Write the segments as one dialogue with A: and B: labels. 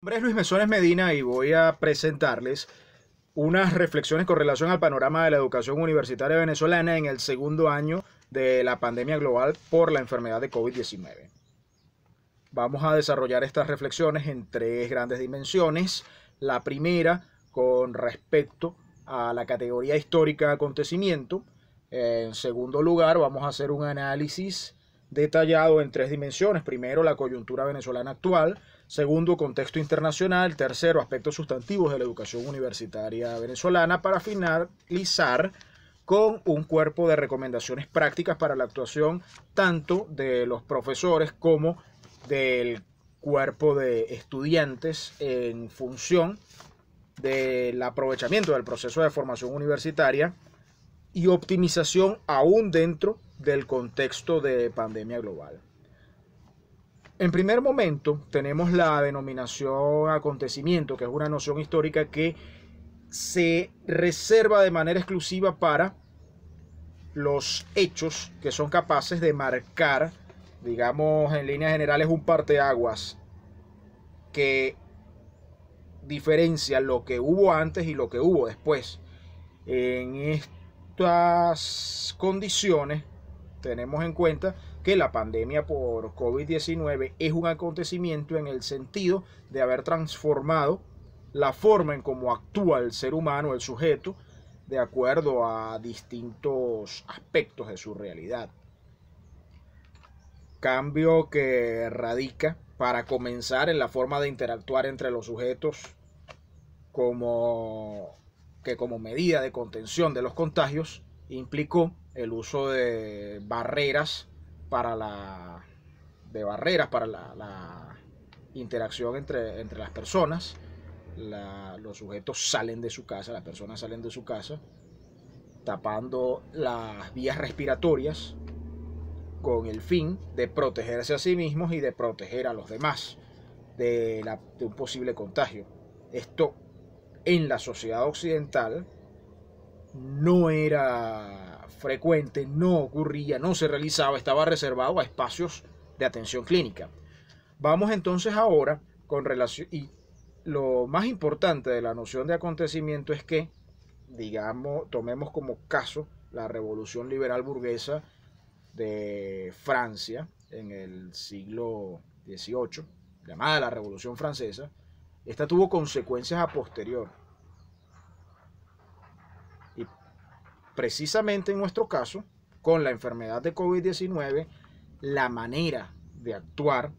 A: Mi nombre es Luis Mesones Medina y voy a presentarles unas reflexiones con relación al panorama de la educación universitaria venezolana en el segundo año de la pandemia global por la enfermedad de COVID-19. Vamos a desarrollar estas reflexiones en tres grandes dimensiones. La primera, con respecto a la categoría histórica de acontecimiento. En segundo lugar, vamos a hacer un análisis detallado en tres dimensiones. Primero, la coyuntura venezolana actual. Segundo, contexto internacional. Tercero, aspectos sustantivos de la educación universitaria venezolana, para finalizar con un cuerpo de recomendaciones prácticas para la actuación tanto de los profesores como del cuerpo de estudiantes en función del aprovechamiento del proceso de formación universitaria y optimización aún dentro del contexto de pandemia global. En primer momento tenemos la denominación acontecimiento, que es una noción histórica que se reserva de manera exclusiva para los hechos que son capaces de marcar, digamos en líneas generales, un parteaguas que diferencia lo que hubo antes y lo que hubo después. En estas condiciones tenemos en cuenta que la pandemia por COVID-19 es un acontecimiento en el sentido de haber transformado la forma en cómo actúa el ser humano, el sujeto, de acuerdo a distintos aspectos de su realidad. Cambio que radica, para comenzar, en la forma de interactuar entre los sujetos como medida de contención de los contagios implicó el uso de barreras para la interacción entre las personas. Los sujetos salen de su casa, las personas salen de su casa tapando las vías respiratorias con el fin de protegerse a sí mismos y de proteger a los demás de un posible contagio. Esto en la sociedad occidental no era frecuente, no ocurría, no se realizaba, estaba reservado a espacios de atención clínica. Vamos entonces ahora con relación, y lo más importante de la noción de acontecimiento es que, digamos, tomemos como caso la revolución liberal burguesa de Francia en el siglo XVIII, llamada la Revolución Francesa. Esta tuvo consecuencias a posterior. Y precisamente en nuestro caso, con la enfermedad de COVID-19, la manera de actuar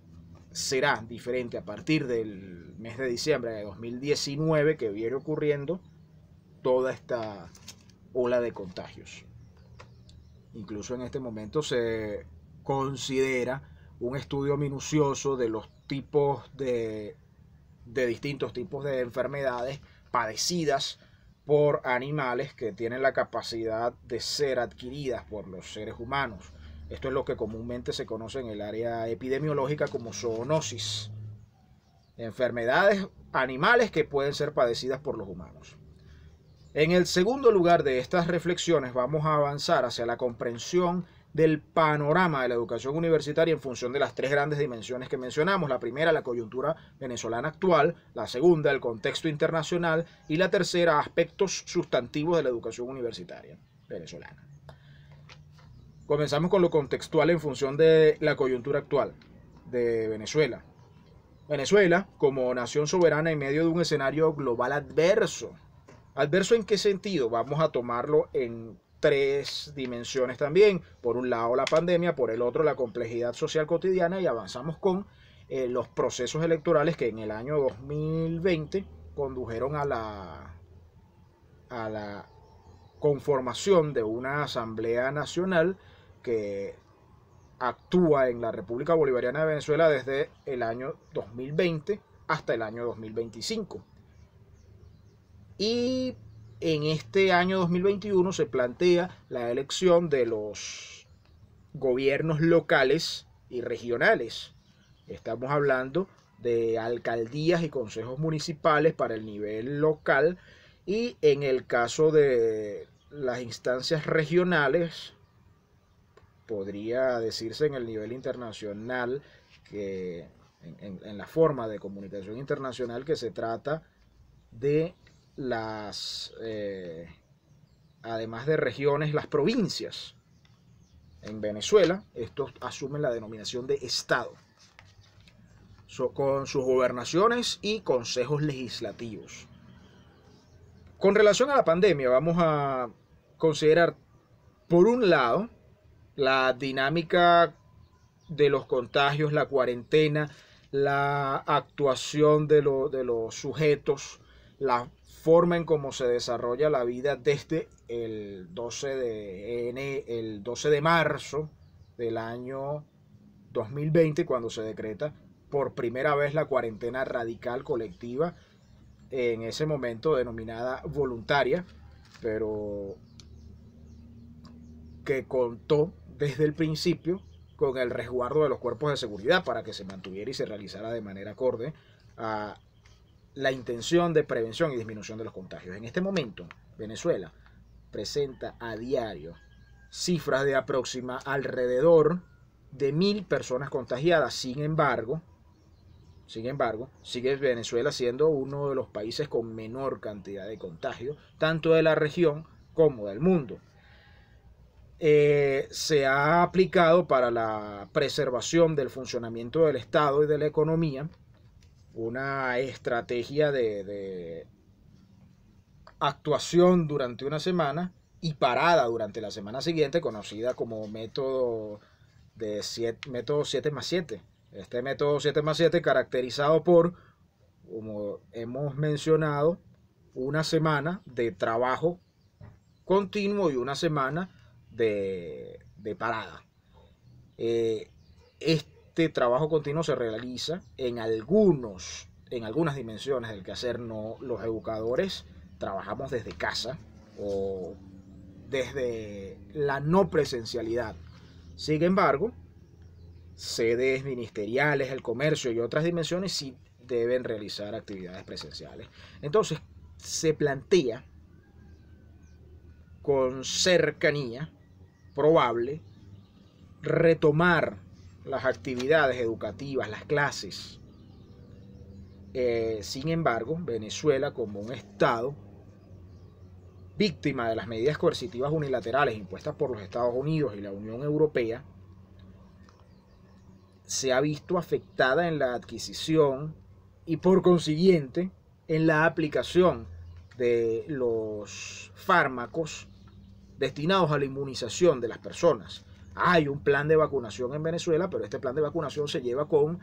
A: será diferente a partir del mes de diciembre de 2019, que viene ocurriendo toda esta ola de contagios. Incluso en este momento se considera un estudio minucioso de los tipos de distintos tipos de enfermedades padecidas por animales que tienen la capacidad de ser adquiridas por los seres humanos. Esto es lo que comúnmente se conoce en el área epidemiológica como zoonosis. Enfermedades animales que pueden ser padecidas por los humanos. En el segundo lugar de estas reflexiones vamos a avanzar hacia la comprensión del panorama de la educación universitaria en función de las tres grandes dimensiones que mencionamos. La primera, la coyuntura venezolana actual. La segunda, el contexto internacional. Y la tercera, aspectos sustantivos de la educación universitaria venezolana. Comenzamos con lo contextual en función de la coyuntura actual de Venezuela. Venezuela, como nación soberana en medio de un escenario global adverso. ¿Adverso en qué sentido? Vamos a tomarlo en tres dimensiones también. Por un lado la pandemia, por el otro la complejidad social cotidiana, y avanzamos con los procesos electorales que en el año 2020 condujeron a la conformación de una Asamblea Nacional que actúa en la República Bolivariana de Venezuela desde el año 2020 hasta el año 2025. Y en este año 2021 se plantea la elección de los gobiernos locales y regionales. Estamos hablando de alcaldías y consejos municipales para el nivel local, y en el caso de las instancias regionales, podría decirse en el nivel internacional que en la forma de comunicación internacional, que se trata de las, además de regiones, las provincias. En Venezuela, estos asumen la denominación de Estado, con sus gobernaciones y consejos legislativos. Con relación a la pandemia, vamos a considerar, por un lado, la dinámica de los contagios, la cuarentena, la actuación de los sujetos, la forma en cómo se desarrolla la vida desde el 12 de marzo del año 2020, cuando se decreta por primera vez la cuarentena radical colectiva, en ese momento denominada voluntaria, pero que contó desde el principio con el resguardo de los cuerpos de seguridad para que se mantuviera y se realizara de manera acorde a la intención de prevención y disminución de los contagios. En este momento, Venezuela presenta a diario cifras de alrededor de 1.000 personas contagiadas. Sin embargo, sigue Venezuela siendo uno de los países con menor cantidad de contagios, tanto de la región como del mundo. Se ha aplicado para la preservación del funcionamiento del Estado y de la economía una estrategia de actuación durante una semana y parada durante la semana siguiente, conocida como método 7+7. Este método 7+7 caracterizado por, como hemos mencionado, una semana de trabajo continuo y una semana de parada. Este trabajo continuo se realiza en algunas dimensiones del quehacer. No, los educadores trabajamos desde casa o desde la no presencialidad. Sin embargo, sedes ministeriales, el comercio y otras dimensiones sí deben realizar actividades presenciales. Entonces, se plantea con cercanía probable retomar las actividades educativas, las clases. Sin embargo, Venezuela, como un Estado víctima de las medidas coercitivas unilaterales impuestas por los Estados Unidos y la Unión Europea, se ha visto afectada en la adquisición y por consiguiente en la aplicación de los fármacos destinados a la inmunización de las personas. Hay un plan de vacunación en Venezuela, pero este plan de vacunación se lleva con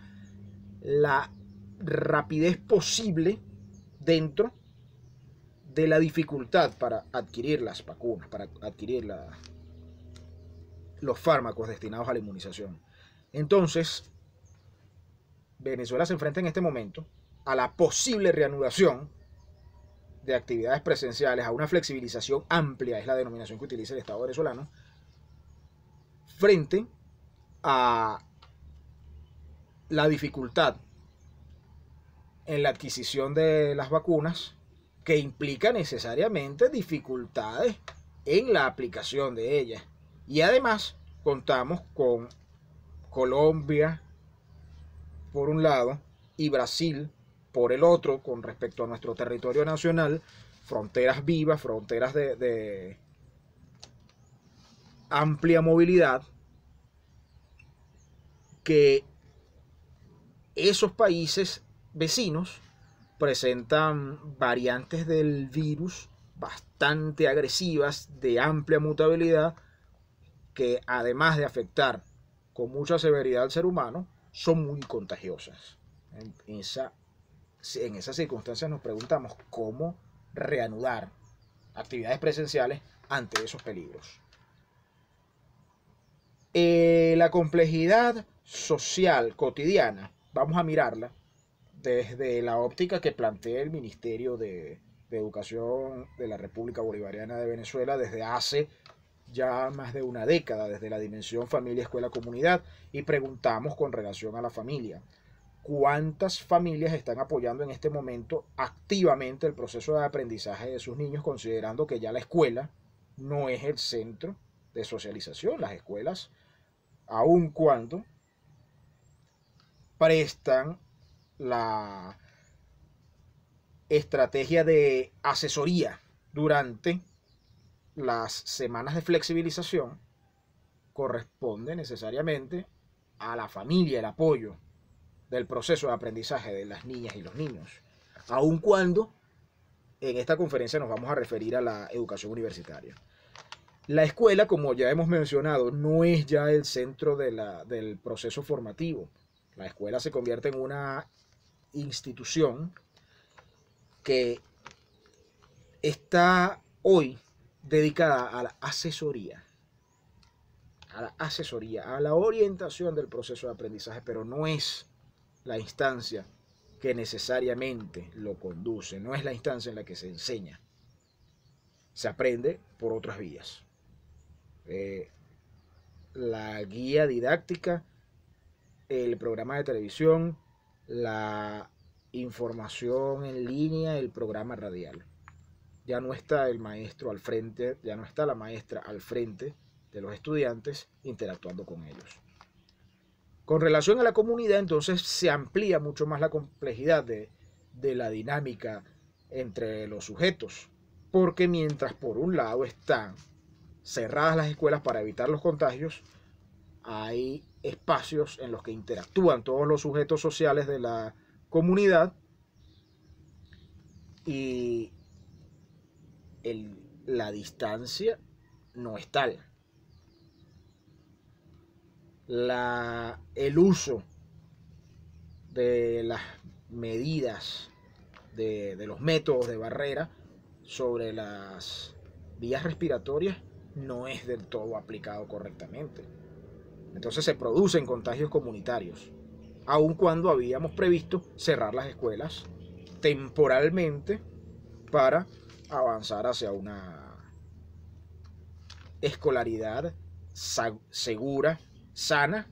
A: la rapidez posible dentro de la dificultad para adquirir las vacunas, para adquirir los fármacos destinados a la inmunización. Entonces, Venezuela se enfrenta en este momento a la posible reanudación de actividades presenciales, a una flexibilización amplia, es la denominación que utiliza el Estado venezolano, frente a la dificultad en la adquisición de las vacunas, que implica necesariamente dificultades en la aplicación de ellas. Y además contamos con Colombia por un lado y Brasil por el otro con respecto a nuestro territorio nacional, fronteras vivas, fronteras de amplia movilidad, que esos países vecinos presentan variantes del virus bastante agresivas, de amplia mutabilidad, que además de afectar con mucha severidad al ser humano, son muy contagiosas. En esas circunstancias nos preguntamos cómo reanudar actividades presenciales ante esos peligros. La complejidad social cotidiana, vamos a mirarla desde la óptica que plantea el Ministerio de Educación de la República Bolivariana de Venezuela desde hace ya más de una década, desde la dimensión familia, escuela, comunidad, y preguntamos con relación a la familia. ¿Cuántas familias están apoyando en este momento activamente el proceso de aprendizaje de sus niños, considerando que ya la escuela no es el centro de socialización? Las escuelas, aun cuando prestan la estrategia de asesoría durante las semanas de flexibilización corresponde necesariamente a la familia, el apoyo del proceso de aprendizaje de las niñas y los niños, aun cuando en esta conferencia nos vamos a referir a la educación universitaria. La escuela, como ya hemos mencionado, no es ya el centro del proceso formativo. La escuela se convierte en una institución que está hoy dedicada a la asesoría, a la orientación del proceso de aprendizaje, pero no es la instancia que necesariamente lo conduce, no es la instancia en la que se enseña. Se aprende por otras vías. La guía didáctica, el programa de televisión, la información en línea, el programa radial. Ya no está el maestro al frente, ya no está la maestra al frente de los estudiantes interactuando con ellos. Con relación a la comunidad, entonces se amplía mucho más la complejidad de la dinámica entre los sujetos, porque mientras por un lado están cerradas las escuelas para evitar los contagios, hay espacios en los que interactúan todos los sujetos sociales de la comunidad y la distancia no es tal. El uso de las medidas, de los métodos de barrera sobre las vías respiratorias no es del todo aplicado correctamente. Entonces se producen contagios comunitarios, aun cuando habíamos previsto cerrar las escuelas temporalmente para avanzar hacia una escolaridad segura, sana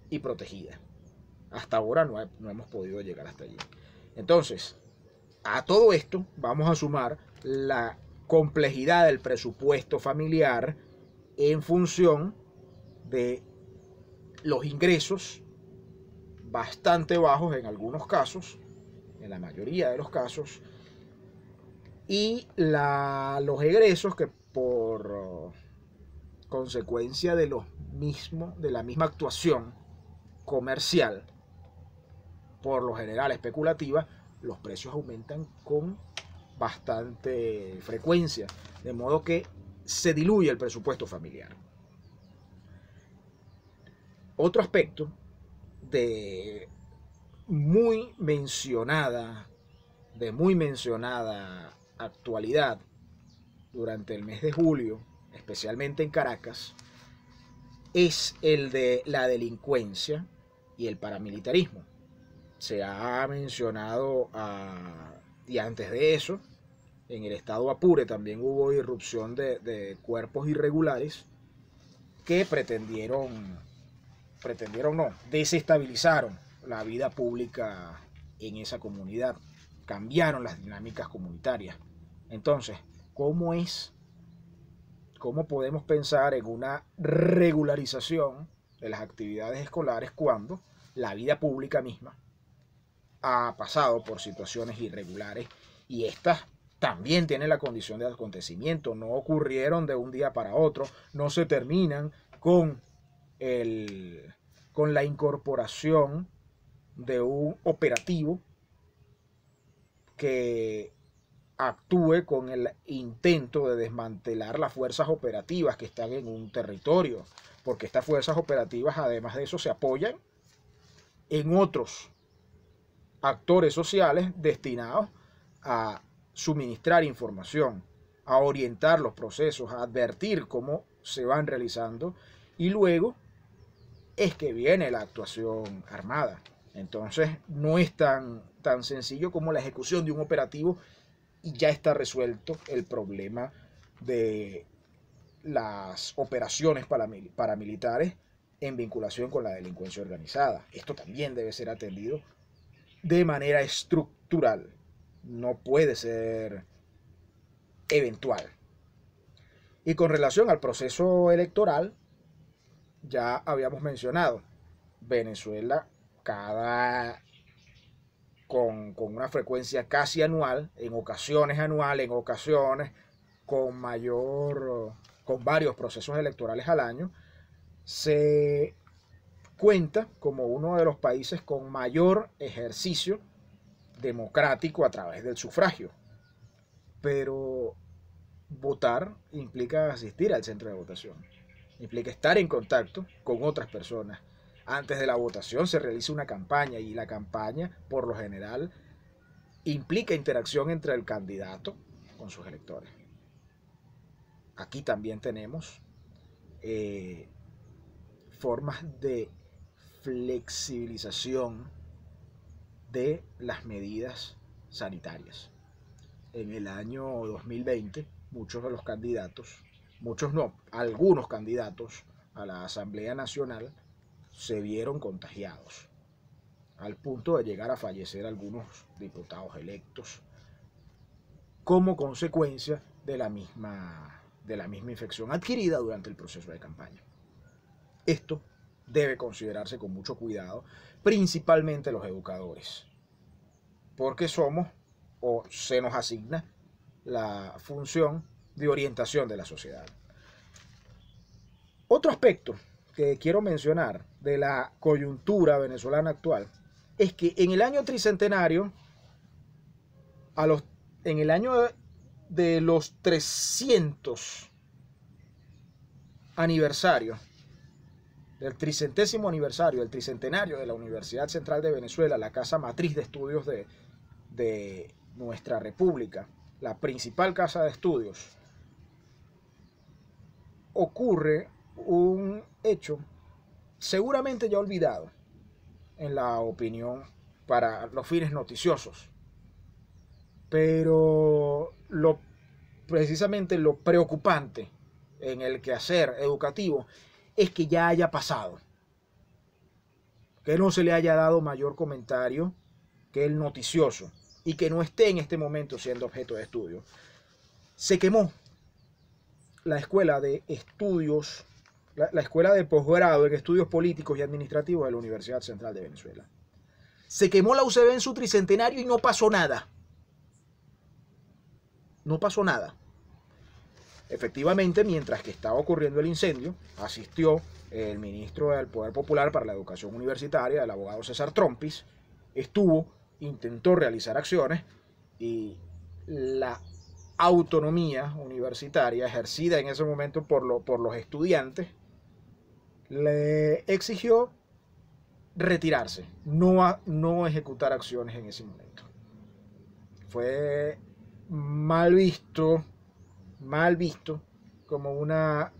A: y protegida. Hasta ahora no hemos podido llegar hasta allí. Entonces, a todo esto vamos a sumar la complejidad del presupuesto familiar en función de los ingresos bastante bajos en algunos casos, en la mayoría de los casos, y los egresos que por consecuencia de la misma actuación comercial, por lo general especulativa, los precios aumentan con bastante frecuencia, de modo que se diluye el presupuesto familiar. Otro aspecto de muy mencionada actualidad durante el mes de julio, especialmente en Caracas, es el de la delincuencia y el paramilitarismo. Se ha mencionado, y antes de eso, en el estado Apure también hubo irrupción de cuerpos irregulares que desestabilizaron la vida pública en esa comunidad, cambiaron las dinámicas comunitarias. Entonces, ¿cómo podemos pensar en una regularización de las actividades escolares cuando la vida pública misma ha pasado por situaciones irregulares y estas también tienen la condición de acontecimiento, no ocurrieron de un día para otro, no se terminan con la incorporación de un operativo que actúe con el intento de desmantelar las fuerzas operativas que están en un territorio, porque estas fuerzas operativas, además de eso, se apoyan en otros actores sociales destinados a suministrar información, a orientar los procesos, a advertir cómo se van realizando, y luego es que viene la actuación armada. Entonces no es tan sencillo como la ejecución de un operativo y ya está resuelto el problema de las operaciones paramilitares en vinculación con la delincuencia organizada. Esto también debe ser atendido de manera estructural, no puede ser eventual. Y con relación al proceso electoral, ya habíamos mencionado, Venezuela con una frecuencia casi anual, en ocasiones anual, en ocasiones con con varios procesos electorales al año, se cuenta como uno de los países con mayor ejercicio democrático a través del sufragio. Pero votar implica asistir al centro de votación, implica estar en contacto con otras personas. Antes de la votación se realiza una campaña y la campaña, por lo general, implica interacción entre el candidato con sus electores. Aquí también tenemos formas de flexibilización de las medidas sanitarias. En el año 2020, muchos de los candidatos, muchos no, algunos candidatos a la Asamblea Nacional se vieron contagiados, al punto de llegar a fallecer algunos diputados electos como consecuencia de la misma infección adquirida durante el proceso de campaña. Esto debe considerarse con mucho cuidado, principalmente los educadores, porque somos o se nos asigna la función de orientación de la sociedad. Otro aspecto que quiero mencionar de la coyuntura venezolana actual es que en el año tricentenario, en el año de los 300 aniversarios, del tricentésimo aniversario, del tricentenario de la Universidad Central de Venezuela, la casa matriz de estudios de nuestra república, la principal casa de estudios, ocurre un hecho seguramente ya olvidado en la opinión para los fines noticiosos, pero precisamente lo preocupante en el quehacer educativo es que ya haya pasado, que no se le haya dado mayor comentario que el noticioso y que no esté en este momento siendo objeto de estudio. Se quemó la escuela de estudios, la escuela de posgrado en estudios políticos y administrativos de la Universidad Central de Venezuela. Se quemó la UCB en su tricentenario y no pasó nada. No pasó nada. Efectivamente, mientras que estaba ocurriendo el incendio, asistió el ministro del Poder Popular para la Educación Universitaria, el abogado César Trompis, intentó realizar acciones y la autonomía universitaria ejercida en ese momento por los estudiantes le exigió retirarse, no ejecutar acciones en ese momento. Fue mal visto como una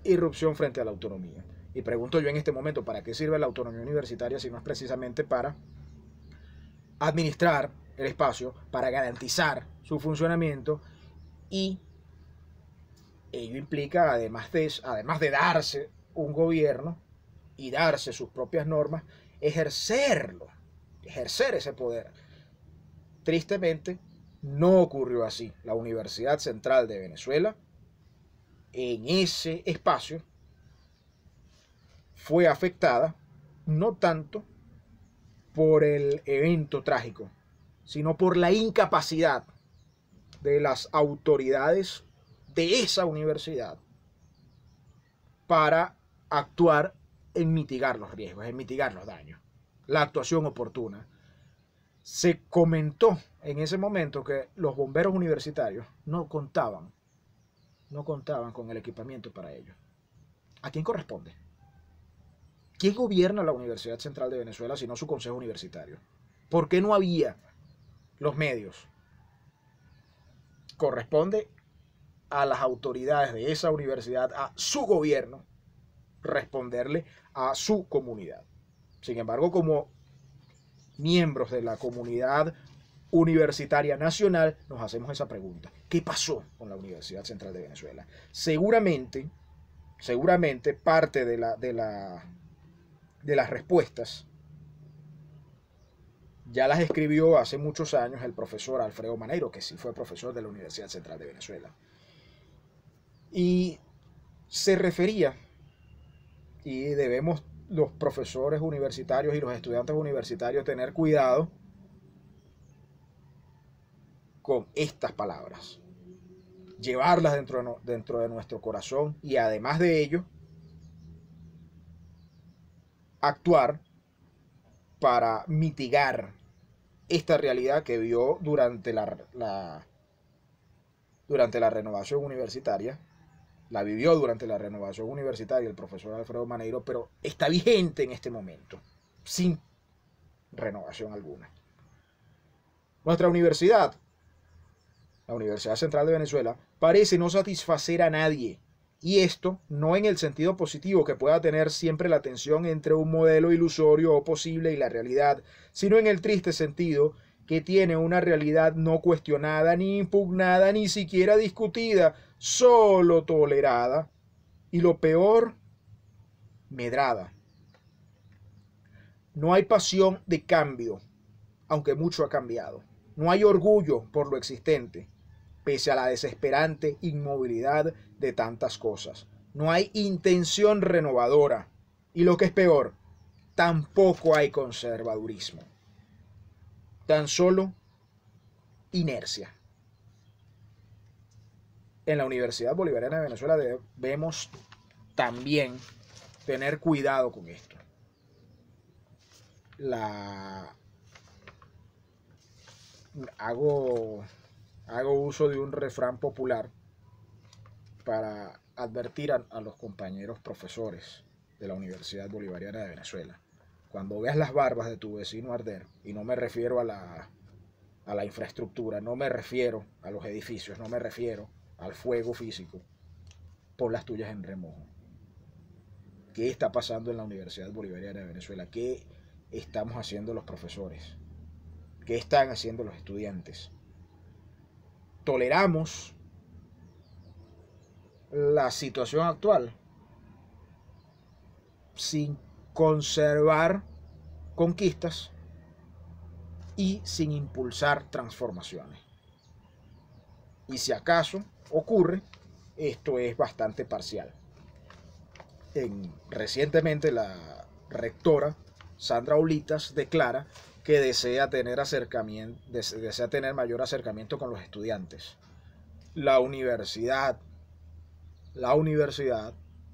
A: irrupción frente a la autonomía. Y pregunto yo en este momento, ¿para qué sirve la autonomía universitaria si no es precisamente para administrar el espacio, para garantizar su funcionamiento? Y ello implica, además de darse un gobierno y darse sus propias normas, ejercer ese poder. Tristemente, no ocurrió así. La Universidad Central de Venezuela, en ese espacio, fue afectada no tanto por el evento trágico, sino por la incapacidad de las autoridades de esa universidad para actuar en mitigar los riesgos, en mitigar los daños. La actuación oportuna. Se comentó en ese momento que los bomberos universitarios no contaban con el equipamiento para ello. ¿A quién corresponde? ¿Quién gobierna la Universidad Central de Venezuela sino su consejo universitario? ¿Por qué no había los medios? Corresponde a las autoridades de esa universidad, a su gobierno, responderle a su comunidad. Sin embargo, como miembros de la comunidad universitaria nacional, nos hacemos esa pregunta. ¿Qué pasó con la Universidad Central de Venezuela? Seguramente parte de las respuestas ya las escribió hace muchos años el profesor Alfredo Maneiro, que sí fue profesor de la Universidad Central de Venezuela. Y se refería, y debemos los profesores universitarios y los estudiantes universitarios tener cuidado con estas palabras, llevarlas dentro de nuestro corazón y además de ello, actuar para mitigar esta realidad que vio durante durante la renovación universitaria, la vivió durante la renovación universitaria el profesor Alfredo Maneiro, pero está vigente en este momento, sin renovación alguna. Nuestra universidad, la Universidad Central de Venezuela, parece no satisfacer a nadie. Y esto no en el sentido positivo que pueda tener siempre la tensión entre un modelo ilusorio o posible y la realidad, sino en el triste sentido que tiene una realidad no cuestionada, ni impugnada, ni siquiera discutida, solo tolerada y lo peor, medrada. No hay pasión de cambio, aunque mucho ha cambiado. No hay orgullo por lo existente, pese a la desesperante inmovilidad de tantas cosas. No hay intención renovadora. Y lo que es peor, tampoco hay conservadurismo. Tan solo inercia. En la Universidad Bolivariana de Venezuela debemos también tener cuidado con esto. Hago uso de un refrán popular para advertir a los compañeros profesores de la Universidad Bolivariana de Venezuela. Cuando veas las barbas de tu vecino arder, y no me refiero a la infraestructura, no me refiero a los edificios, no me refiero al fuego físico, pon las tuyas en remojo. ¿Qué está pasando en la Universidad Bolivariana de Venezuela? ¿Qué estamos haciendo los profesores? ¿Qué están haciendo los estudiantes? ¿Toleramos la situación actual sin conservar conquistas y sin impulsar transformaciones? Y si acaso ocurre, esto es bastante parcial. Recientemente la rectora Sandra Ulitas declara que desea tener mayor acercamiento con los estudiantes. La universidad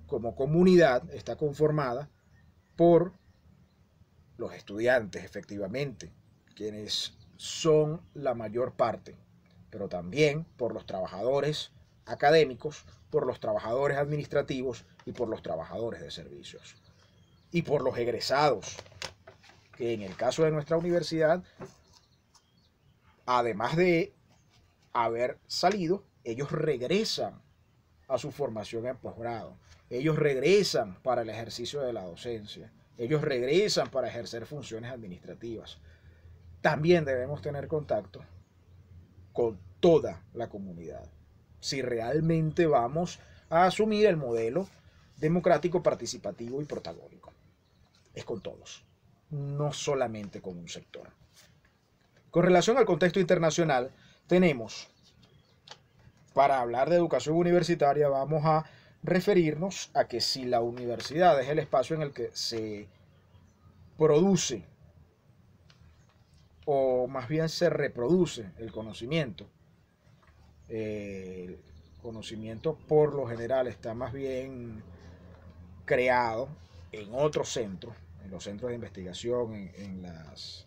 A: como comunidad está conformada por los estudiantes, efectivamente, quienes son la mayor parte, pero también por los trabajadores académicos, por los trabajadores administrativos y por los trabajadores de servicios. Y por los egresados, que en el caso de nuestra universidad, además de haber salido, ellos regresan a su formación en posgrado. Ellos regresan para el ejercicio de la docencia. Ellos regresan para ejercer funciones administrativas. También debemos tener contacto con toda la comunidad, si realmente vamos a asumir el modelo democrático, participativo y protagónico. Es con todos, no solamente con un sector. Con relación al contexto internacional, tenemos, para hablar de educación universitaria, vamos a referirnos a que si la universidad es el espacio en el que se produce, o más bien se reproduce el conocimiento por lo general está más bien creado en otros centros, en los centros de investigación, en las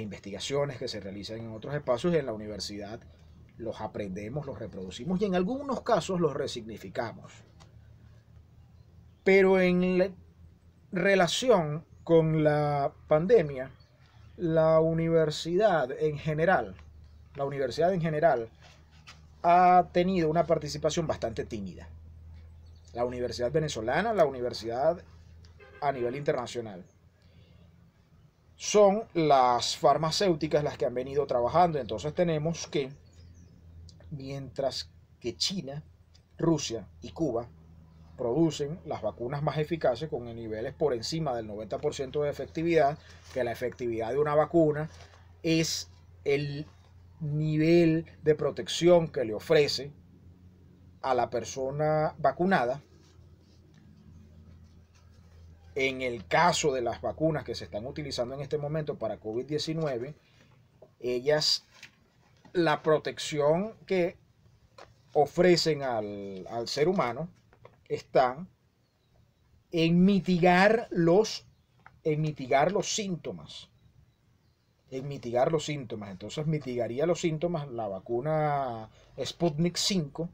A: investigaciones que se realizan en otros espacios, y en la universidad los aprendemos, los reproducimos y en algunos casos los resignificamos. Pero en relación con la pandemia, la universidad en general ha tenido una participación bastante tímida. La universidad venezolana, la universidad a nivel internacional. Son las farmacéuticas las que han venido trabajando. Entonces tenemos que, mientras que China, Rusia y Cuba producen las vacunas más eficaces con niveles por encima del 90% de efectividad, que la efectividad de una vacuna es el nivel de protección que le ofrece a la persona vacunada. en el caso de las vacunas que se están utilizando en este momento para COVID-19, ellas, la protección que ofrecen al ser humano está en mitigar los síntomas. En mitigar los síntomas. Entonces mitigaría los síntomas la vacuna Sputnik 5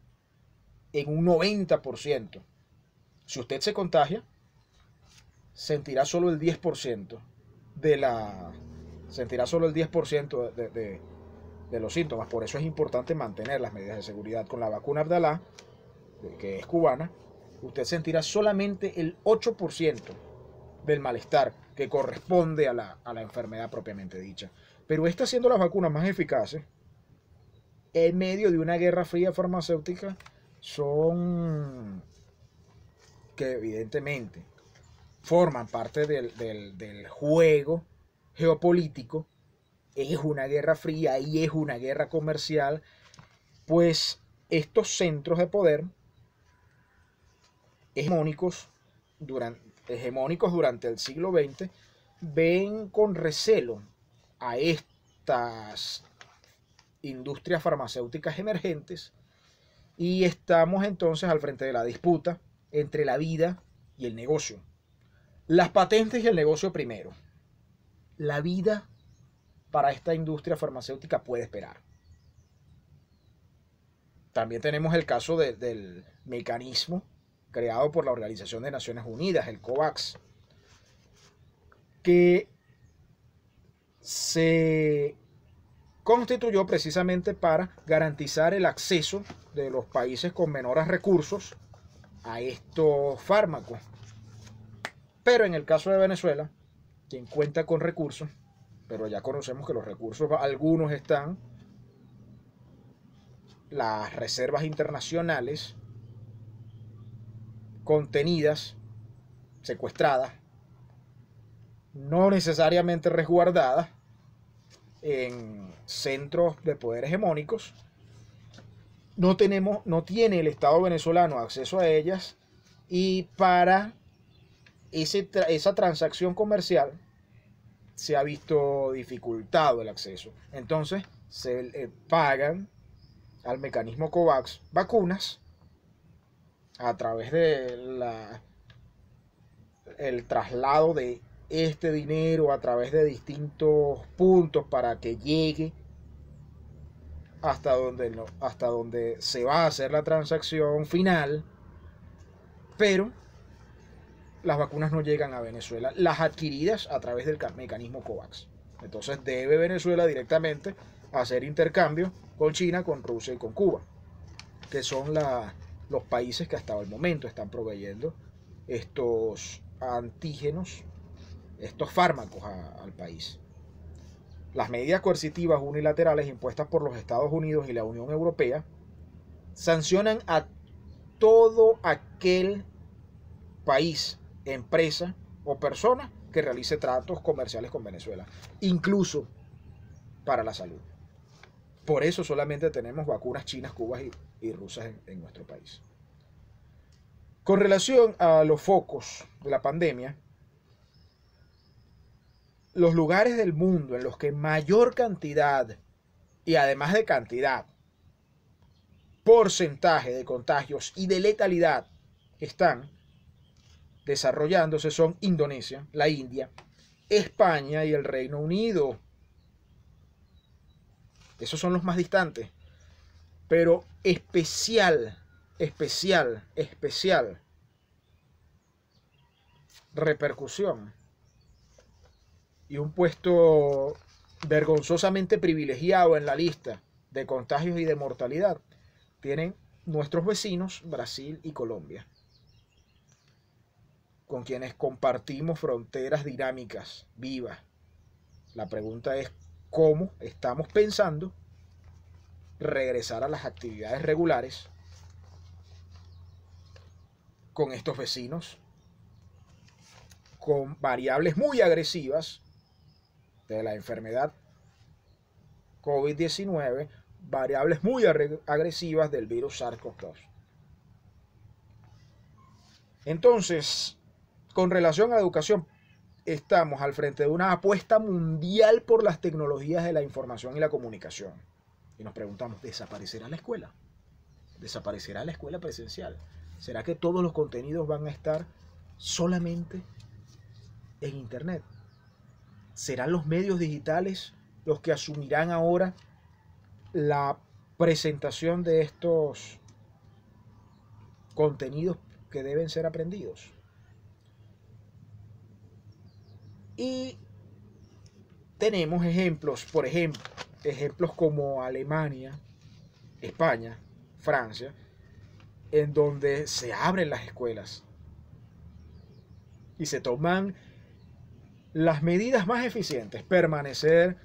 A: en un 90%. Si usted se contagia, sentirá solo el 10% sentirá solo el 10% de los síntomas. Por eso es importante mantener las medidas de seguridad. Con la vacuna Abdalá, que es cubana, usted sentirá solamente el 8% del malestar que corresponde a la enfermedad propiamente dicha. Pero estas siendo las vacunas más eficaces, en medio de una guerra fría farmacéutica, son que evidentemente forman parte del juego geopolítico. Es una guerra fría y es una guerra comercial, pues estos centros de poder hegemónicos durante el siglo XX ven con recelo a estas industrias farmacéuticas emergentes, y estamos entonces al frente de la disputa entre la vida y el negocio. Las patentes y el negocio primero. La vida para esta industria farmacéutica puede esperar. También tenemos el caso del mecanismo creado por la Organización de Naciones Unidas, el COVAX, que se constituyó precisamente para garantizar el acceso de los países con menores recursos a estos fármacos. Pero en el caso de Venezuela, quien cuenta con recursos, pero ya conocemos que los recursos, algunos están, las reservas internacionales contenidas, secuestradas, no necesariamente resguardadas en centros de poder hegemónicos. No tiene el Estado venezolano acceso a ellas, y para esa transacción comercial se ha visto dificultado el acceso. Entonces se pagan al mecanismo COVAX vacunas a través de el traslado de este dinero a través de distintos puntos para que llegue hasta donde se va a hacer la transacción final. Pero las vacunas no llegan a Venezuela, las adquiridas a través del mecanismo COVAX. Entonces debe Venezuela directamente hacer intercambio con China, con Rusia y con Cuba, que son los países que hasta el momento están proveyendo estos antígenos, estos fármacos al país. Las medidas coercitivas unilaterales impuestas por los Estados Unidos y la Unión Europea sancionan a todo aquel país, empresa o persona que realice tratos comerciales con Venezuela, incluso para la salud. Por eso solamente tenemos vacunas chinas, cubas y rusas en nuestro país. Con relación a los focos de la pandemia, los lugares del mundo en los que mayor cantidad, y además de cantidad, porcentaje de contagios y de letalidad están desarrollándose son Indonesia, la India, España y el Reino Unido. Esos son los más distantes. Pero especial repercusión y un puesto vergonzosamente privilegiado en la lista de contagios y de mortalidad tienen nuestros vecinos Brasil y Colombia, con quienes compartimos fronteras dinámicas, vivas. La pregunta es cómo estamos pensando regresar a las actividades regulares con estos vecinos, con variables muy agresivas de la enfermedad COVID-19, variables muy agresivas del virus SARS-CoV-2. Entonces, con relación a la educación, estamos al frente de una apuesta mundial por las tecnologías de la información y la comunicación. Y nos preguntamos, ¿desaparecerá la escuela? ¿Desaparecerá la escuela presencial? ¿Será que todos los contenidos van a estar solamente en Internet? ¿Serán los medios digitales los que asumirán ahora la presentación de estos contenidos que deben ser aprendidos? Y tenemos ejemplos, por ejemplo, ejemplos como Alemania, España, Francia, en donde se abren las escuelas y se toman las medidas más eficientes: permanecer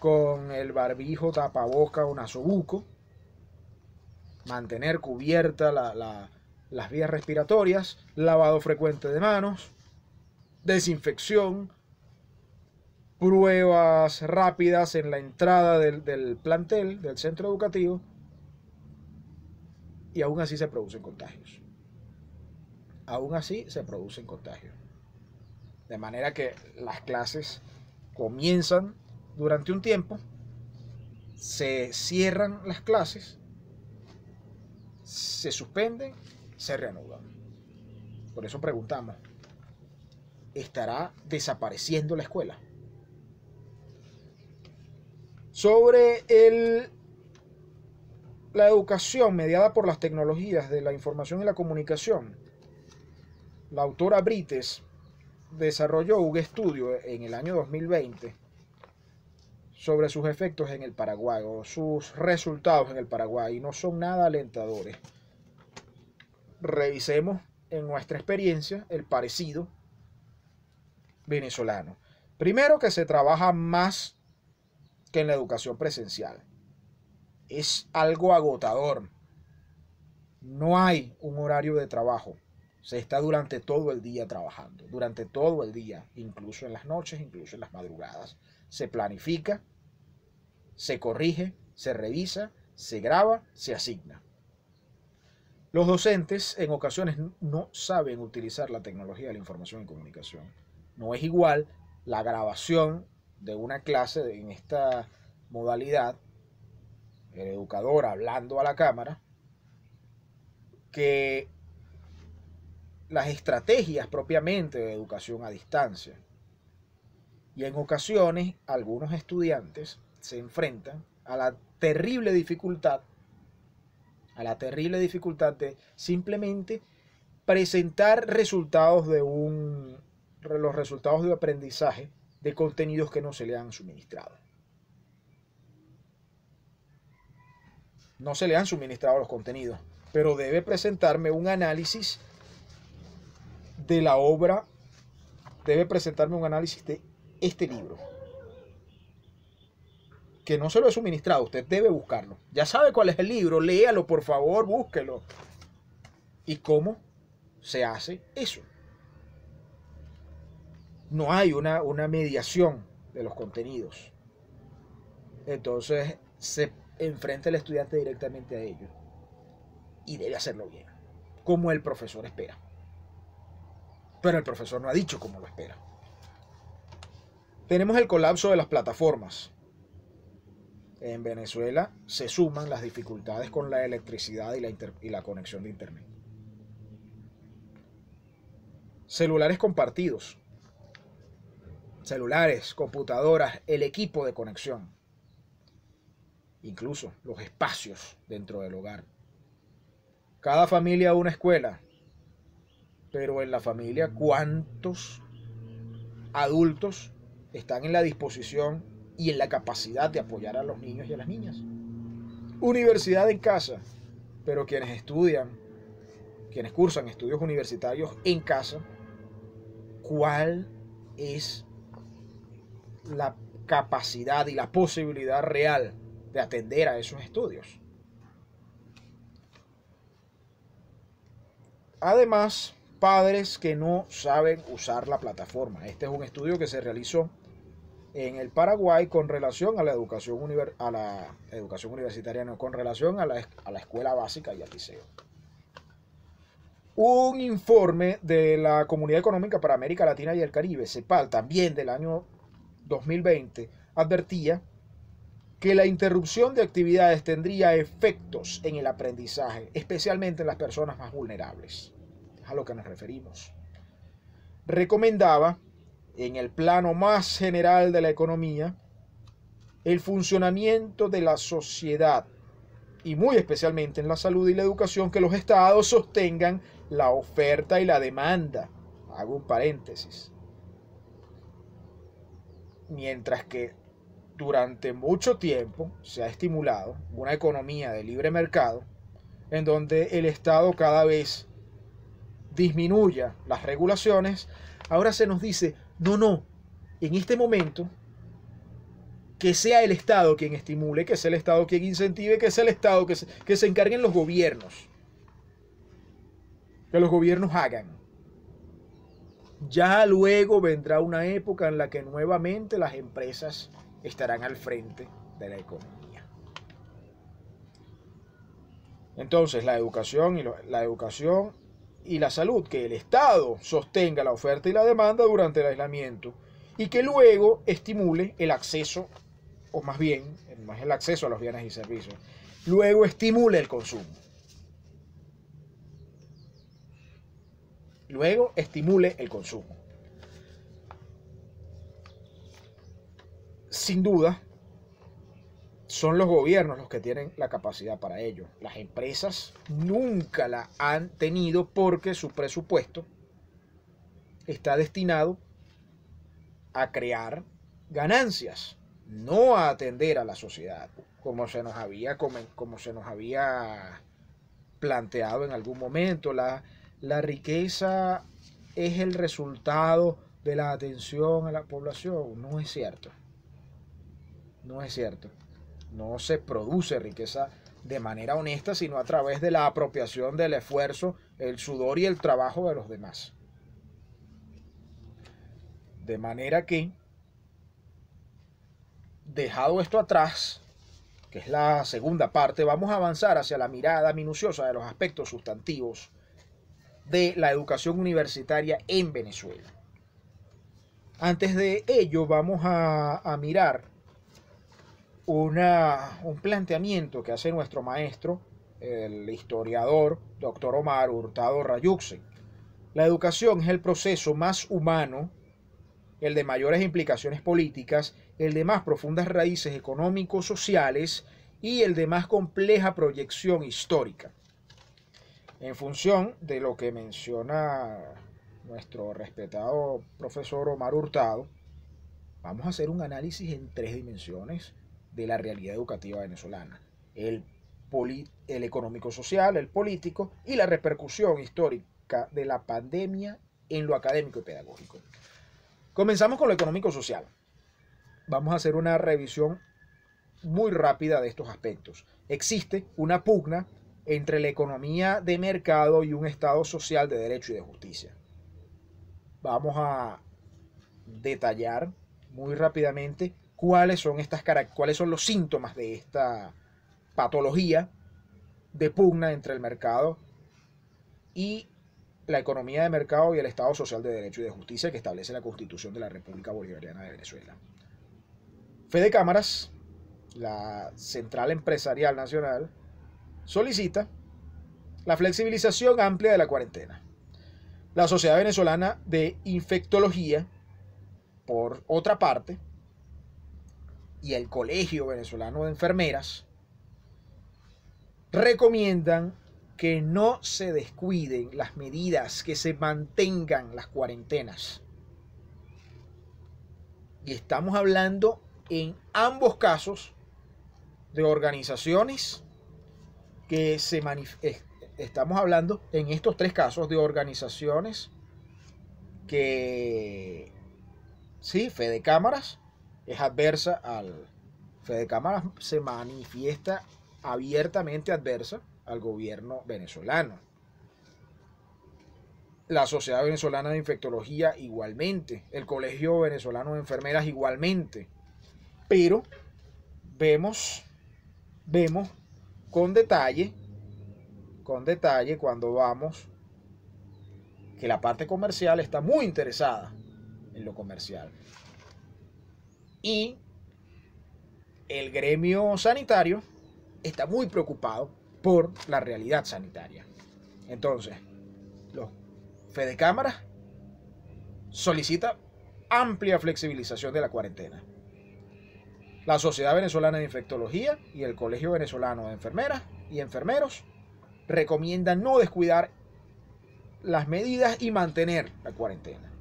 A: con el barbijo, tapaboca o nasobuco, mantener cubierta las vías respiratorias, lavado frecuente de manos, desinfección, pruebas rápidas en la entrada del plantel, del centro educativo, y aún así se producen contagios. Aún así se producen contagios. De manera que las clases comienzan durante un tiempo, se cierran las clases, se suspenden, se reanudan. Por eso preguntamos, ¿estará desapareciendo la escuela? Sobre la educación mediada por las tecnologías de la información y la comunicación, la autora Brites desarrolló un estudio en el año 2020 sobre sus efectos en el Paraguay, o sus resultados en el Paraguay, y no son nada alentadores. Revisemos en nuestra experiencia el parecido venezolano. Primero, que se trabaja más que en la educación presencial. Es algo agotador. No hay un horario de trabajo. Se está durante todo el día trabajando, durante todo el día, incluso en las noches, incluso en las madrugadas. Se planifica, se corrige, se revisa, se graba, se asigna. Los docentes en ocasiones no saben utilizar la tecnología de la información y comunicación. No es igual la grabación de una clase en esta modalidad, el educador hablando a la cámara, que las estrategias propiamente de educación a distancia. Y en ocasiones algunos estudiantes se enfrentan a la terrible dificultad de simplemente presentar resultados los resultados de aprendizaje de contenidos que no se le han suministrado. No se le han suministrado los contenidos, pero debe presentarme un análisis de la obra, debe presentarme un análisis de este libro, que no se lo he suministrado. Usted debe buscarlo. Ya sabe cuál es el libro, léalo, por favor, búsquelo. ¿Y cómo se hace eso? No hay una mediación de los contenidos. Entonces se enfrenta el estudiante directamente a ello, y debe hacerlo bien, como el profesor espera. Pero el profesor no ha dicho cómo lo espera. Tenemos el colapso de las plataformas. En Venezuela se suman las dificultades con la electricidad y la conexión de internet. Celulares compartidos. Celulares, computadoras, el equipo de conexión. Incluso los espacios dentro del hogar. Cada familia una escuela. Pero en la familia, ¿cuántos adultos están en la disposición y en la capacidad de apoyar a los niños y a las niñas? Universidad en casa, pero quienes estudian, quienes cursan estudios universitarios en casa, ¿cuál es la capacidad y la posibilidad real de atender a esos estudios? Además, padres que no saben usar la plataforma. Este es un estudio que se realizó en el Paraguay con relación a la educación universitaria, no, con relación a la escuela básica y al liceo. Un informe de la Comunidad Económica para América Latina y el Caribe, CEPAL, también del año 2020, advertía que la interrupción de actividades tendría efectos en el aprendizaje, especialmente en las personas más vulnerables. Es a lo que nos referimos. Recomendaba, en el plano más general de la economía, el funcionamiento de la sociedad y muy especialmente en la salud y la educación, que los estados sostengan la oferta y la demanda. Hago un paréntesis. Mientras que durante mucho tiempo se ha estimulado una economía de libre mercado en donde el Estado cada vez disminuya las regulaciones, ahora se nos dice, no, en este momento que sea el Estado quien estimule, que sea el Estado quien incentive, que sea el Estado que se encarguen los gobiernos, que los gobiernos hagan. Ya luego vendrá una época en la que nuevamente las empresas estarán al frente de la economía. Entonces, la educación y la salud, que el Estado sostenga la oferta y la demanda durante el aislamiento y que luego estimule el acceso, o más bien, no es el acceso a los bienes y servicios, luego estimule el consumo. Luego estimule el consumo. Sin duda, son los gobiernos los que tienen la capacidad para ello. Las empresas nunca la han tenido porque su presupuesto está destinado a crear ganancias, no a atender a la sociedad, como se nos había planteado en algún momento. La riqueza es el resultado de la atención a la población. No es cierto. No es cierto. No se produce riqueza de manera honesta, sino a través de la apropiación del esfuerzo, el sudor y el trabajo de los demás. De manera que, dejado esto atrás, que es la segunda parte, vamos a avanzar hacia la mirada minuciosa de los aspectos sustantivos de la educación universitaria en Venezuela. Antes de ello, vamos a mirar un planteamiento que hace nuestro maestro, el historiador Dr. Omar Hurtado Rayuxe. La educación es el proceso más humano, el de mayores implicaciones políticas, el de más profundas raíces económicos, sociales y el de más compleja proyección histórica. En función de lo que menciona nuestro respetado profesor Omar Hurtado, vamos a hacer un análisis en 3 dimensiones de la realidad educativa venezolana: el económico-social, el político y la repercusión histórica de la pandemia en lo académico y pedagógico. Comenzamos con lo económico-social. Vamos a hacer una revisión muy rápida de estos aspectos. Existe una pugna entre la economía de mercado y un Estado social de derecho y de justicia. Vamos a detallar muy rápidamente cuáles son los síntomas de esta patología de pugna entre el mercado y la economía de mercado y el Estado social de derecho y de justicia que establece la Constitución de la República Bolivariana de Venezuela. Fede Cámaras, la Central Empresarial Nacional, solicita la flexibilización amplia de la cuarentena. La Sociedad Venezolana de Infectología, por otra parte, y el Colegio Venezolano de Enfermeras recomiendan que no se descuiden las medidas, que se mantengan las cuarentenas. Y estamos hablando en ambos casos de organizaciones que estamos hablando en estos 3 casos de organizaciones que sí, Fede Cámaras es adversa Fede Cámaras se manifiesta abiertamente adversa al gobierno venezolano. La Sociedad Venezolana de Infectología igualmente, el Colegio Venezolano de Enfermeras igualmente. Pero vemos con detalle cuando vamos que la parte comercial está muy interesada en lo comercial. Y el gremio sanitario está muy preocupado por la realidad sanitaria. Entonces, los Fedecámaras solicita amplia flexibilización de la cuarentena. La Sociedad Venezolana de Infectología y el Colegio Venezolano de Enfermeras y Enfermeros recomiendan no descuidar las medidas y mantener la cuarentena.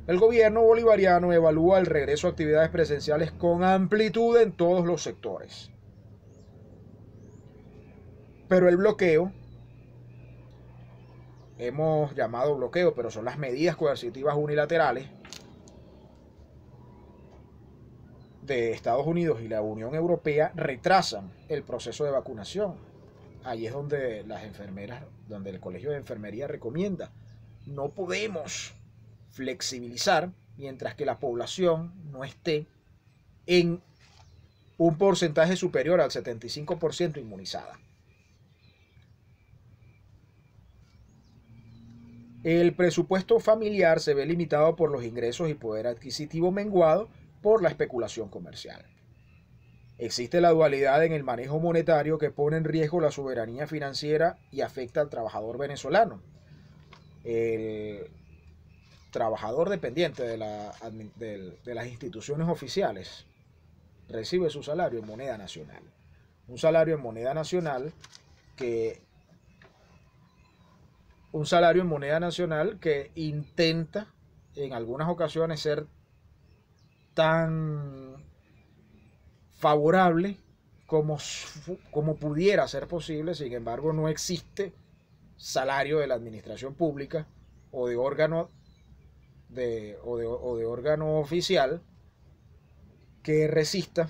A: El gobierno bolivariano evalúa el regreso a actividades presenciales con amplitud en todos los sectores. Pero el bloqueo, hemos llamado bloqueo, pero son las medidas coercitivas unilaterales de Estados Unidos y la Unión Europea, retrasan el proceso de vacunación. Ahí es donde las enfermeras, donde el Colegio de Enfermería recomienda: no podemos flexibilizar mientras que la población no esté en un porcentaje superior al 75% inmunizada. El presupuesto familiar se ve limitado por los ingresos y poder adquisitivo menguado por la especulación comercial. Existe la dualidad en el manejo monetario que pone en riesgo la soberanía financiera y afecta al trabajador venezolano. El trabajador dependiente de las instituciones oficiales recibe su salario en moneda nacional. Un salario en moneda nacional que intenta en algunas ocasiones ser tan favorable como pudiera ser posible. Sin embargo, no existe salario de la administración pública o de órgano oficial que resista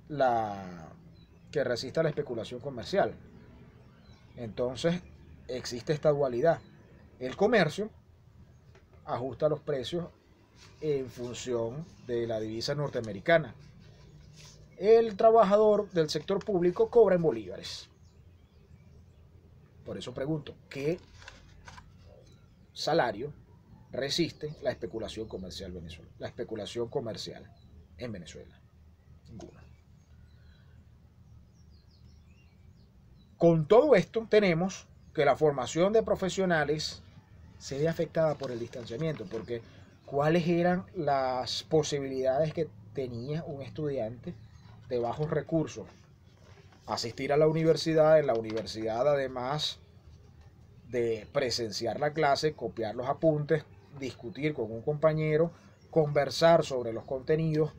A: la especulación comercial. Entonces existe esta dualidad. El comercio ajusta los precios en función de la divisa norteamericana. El trabajador del sector público cobra en bolívares. Por eso pregunto, ¿qué salario resiste la especulación comercial en Venezuela? Ninguno. Con todo esto tenemos que la formación de profesionales se ve afectada por el distanciamiento, porque ¿cuáles eran las posibilidades que tenía un estudiante de bajos recursos? Asistir a la universidad, en la universidad además de presenciar la clase, copiar los apuntes, discutir con un compañero, conversar sobre los contenidos,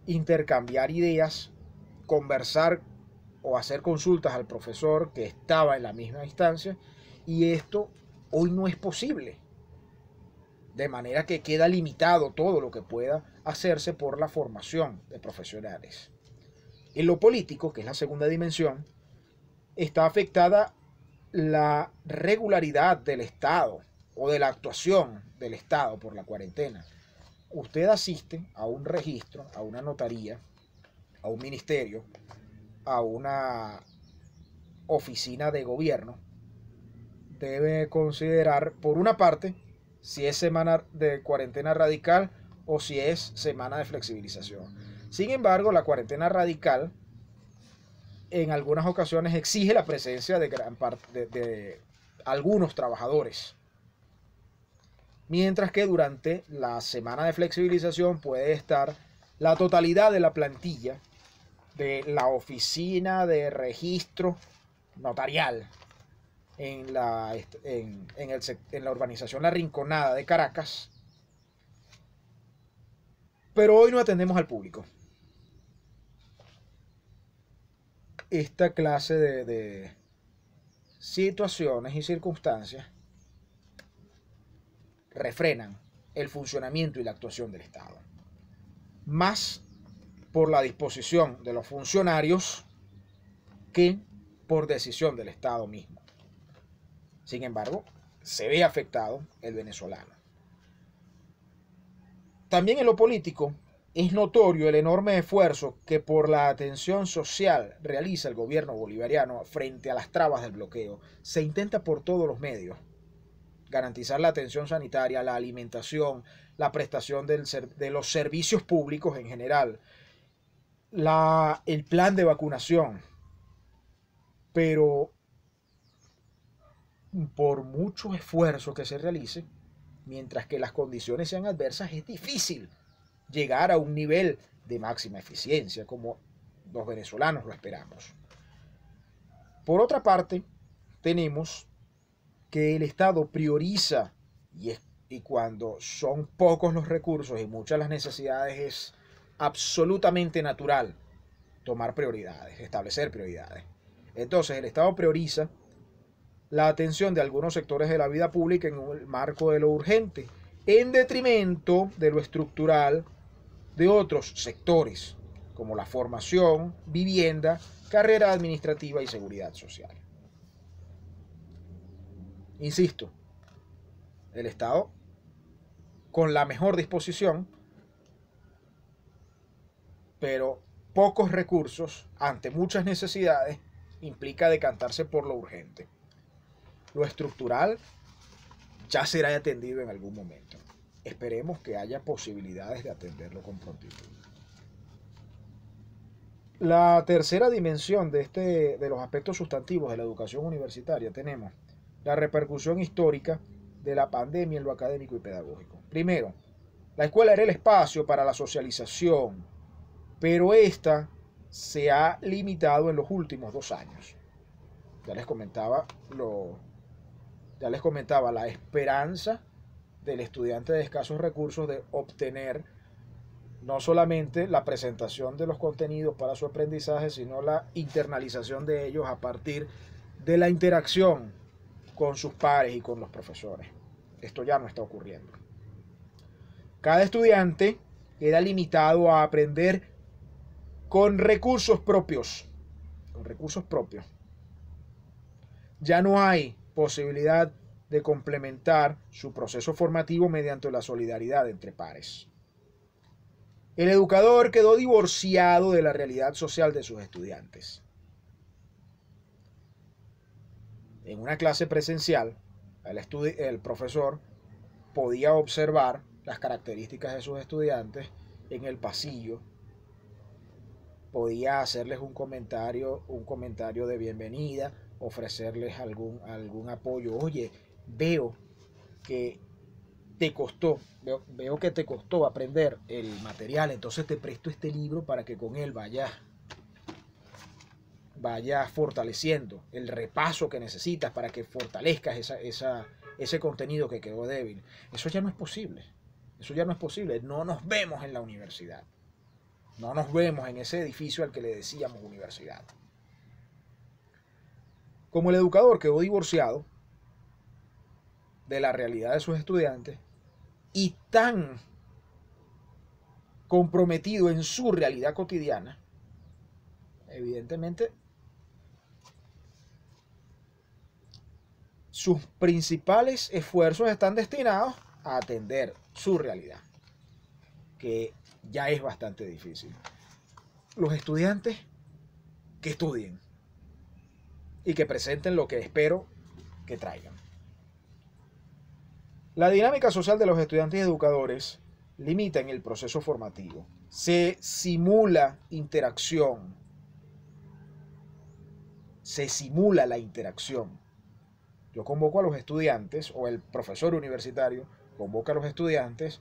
A: intercambiar ideas, conversar o hacer consultas al profesor que estaba en la misma instancia, y esto hoy no es posible. De manera que queda limitado todo lo que pueda hacerse por la formación de profesionales. En lo político, que es la segunda dimensión, está afectada la regularidad del Estado o de la actuación del Estado por la cuarentena. Usted asiste a un registro, a una notaría, a un ministerio, a una oficina de gobierno, debe considerar, por una parte, si es semana de cuarentena radical o si es semana de flexibilización. Sin embargo, la cuarentena radical en algunas ocasiones exige la presencia de gran parte de algunos trabajadores, mientras que durante la semana de flexibilización puede estar la totalidad de la plantilla de la oficina de registro notarial en la urbanización La Rinconada de Caracas. Pero hoy no atendemos al público. Esta clase de situaciones y circunstancias refrenan el funcionamiento y la actuación del Estado, más por la disposición de los funcionarios que por decisión del Estado mismo. Sin embargo, se ve afectado el venezolano. También en lo político es notorio el enorme esfuerzo que por la atención social realiza el gobierno bolivariano frente a las trabas del bloqueo. Se intenta por todos los medios garantizar la atención sanitaria, la alimentación, la prestación de los servicios públicos en general, el plan de vacunación. Pero por mucho esfuerzo que se realice, mientras que las condiciones sean adversas, es difícil llegar a un nivel de máxima eficiencia como los venezolanos lo esperamos. Por otra parte, tenemos que el Estado prioriza, y cuando son pocos los recursos y muchas las necesidades, es absolutamente natural tomar prioridades, establecer prioridades. Entonces el Estado prioriza la atención de algunos sectores de la vida pública en el marco de lo urgente, en detrimento de lo estructural de otros sectores, como la formación, vivienda, carrera administrativa y seguridad social. Insisto, el Estado, con la mejor disposición, pero pocos recursos ante muchas necesidades, implica decantarse por lo urgente. Lo estructural ya será atendido en algún momento. Esperemos que haya posibilidades de atenderlo con prontitud. La tercera dimensión de los aspectos sustantivos de la educación universitaria tenemos la repercusión histórica de la pandemia en lo académico y pedagógico. Primero, la escuela era el espacio para la socialización, pero esta se ha limitado en los últimos 2 años. Ya les comentaba la esperanza del estudiante de escasos recursos de obtener no solamente la presentación de los contenidos para su aprendizaje, sino la internalización de ellos a partir de la interacción con sus pares y con los profesores. Esto ya no está ocurriendo. Cada estudiante queda limitado a aprender con recursos propios. Ya no hay posibilidad de complementar su proceso formativo mediante la solidaridad entre pares. El educador quedó divorciado de la realidad social de sus estudiantes. En una clase presencial, el profesor podía observar las características de sus estudiantes en el pasillo, podía hacerles un comentario de bienvenida, ofrecerles algún apoyo. Oye, veo que te costó aprender el material, entonces te presto este libro para que con él vayas fortaleciendo el repaso que necesitas para que fortalezcas ese contenido que quedó débil. Eso ya no es posible. No nos vemos en la universidad. No nos vemos en ese edificio al que le decíamos universidad. Como el educador quedó divorciado de la realidad de sus estudiantes y tan comprometido en su realidad cotidiana, evidentemente sus principales esfuerzos están destinados a atender su realidad, que ya es bastante difícil. Los estudiantes que estudien y que presenten lo que espero que traigan. La dinámica social de los estudiantes y educadores limita en el proceso formativo. Se simula interacción. Se simula la interacción. Yo convoco a los estudiantes, o el profesor universitario convoca a los estudiantes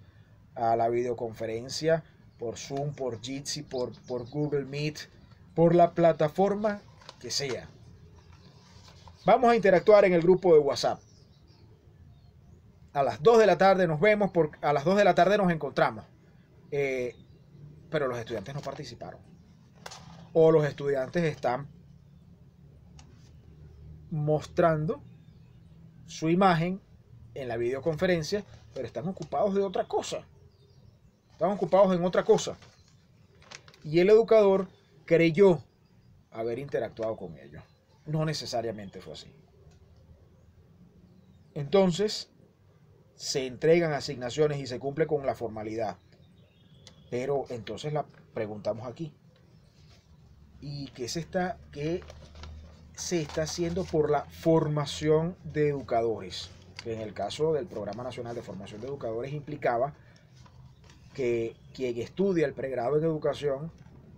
A: a la videoconferencia por Zoom, por Jitsi, por Google Meet, por la plataforma que sea. Vamos a interactuar en el grupo de WhatsApp. A las 2 de la tarde nos vemos, a las 2 de la tarde nos encontramos. Pero los estudiantes no participaron. O los estudiantes están mostrando su imagen en la videoconferencia, pero están ocupados de otra cosa. Están ocupados en otra cosa. Y el educador creyó haber interactuado con ellos. No necesariamente fue así. Entonces, se entregan asignaciones y se cumple con la formalidad. Pero entonces la preguntamos aquí. ¿Y qué se está haciendo por la formación de educadores? que en el caso del Programa Nacional de Formación de Educadores implicaba que quien estudia el pregrado en educación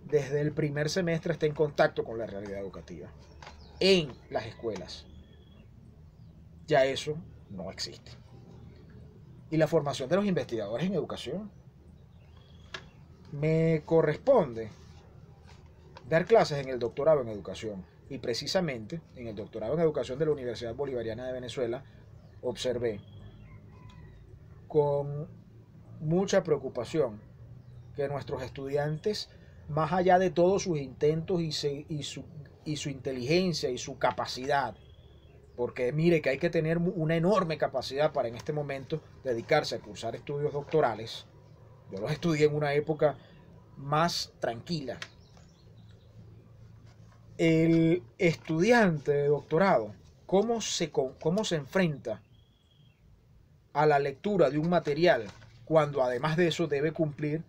A: desde el primer semestre esté en contacto con la realidad educativa en las escuelas. Ya eso no existe. Y la formación de los investigadores en educación. Me corresponde dar clases en el doctorado en educación. Y precisamente en el doctorado en educación de la Universidad Bolivariana de Venezuela observé con mucha preocupación que nuestros estudiantes, más allá de todos sus intentos y su inteligencia y su capacidad, porque mire que hay que tener una enorme capacidad para en este momento dedicarse a cursar estudios doctorales. Yo los estudié en una época más tranquila. El estudiante de doctorado, ¿cómo se enfrenta a la lectura de un material cuando además de eso debe cumplir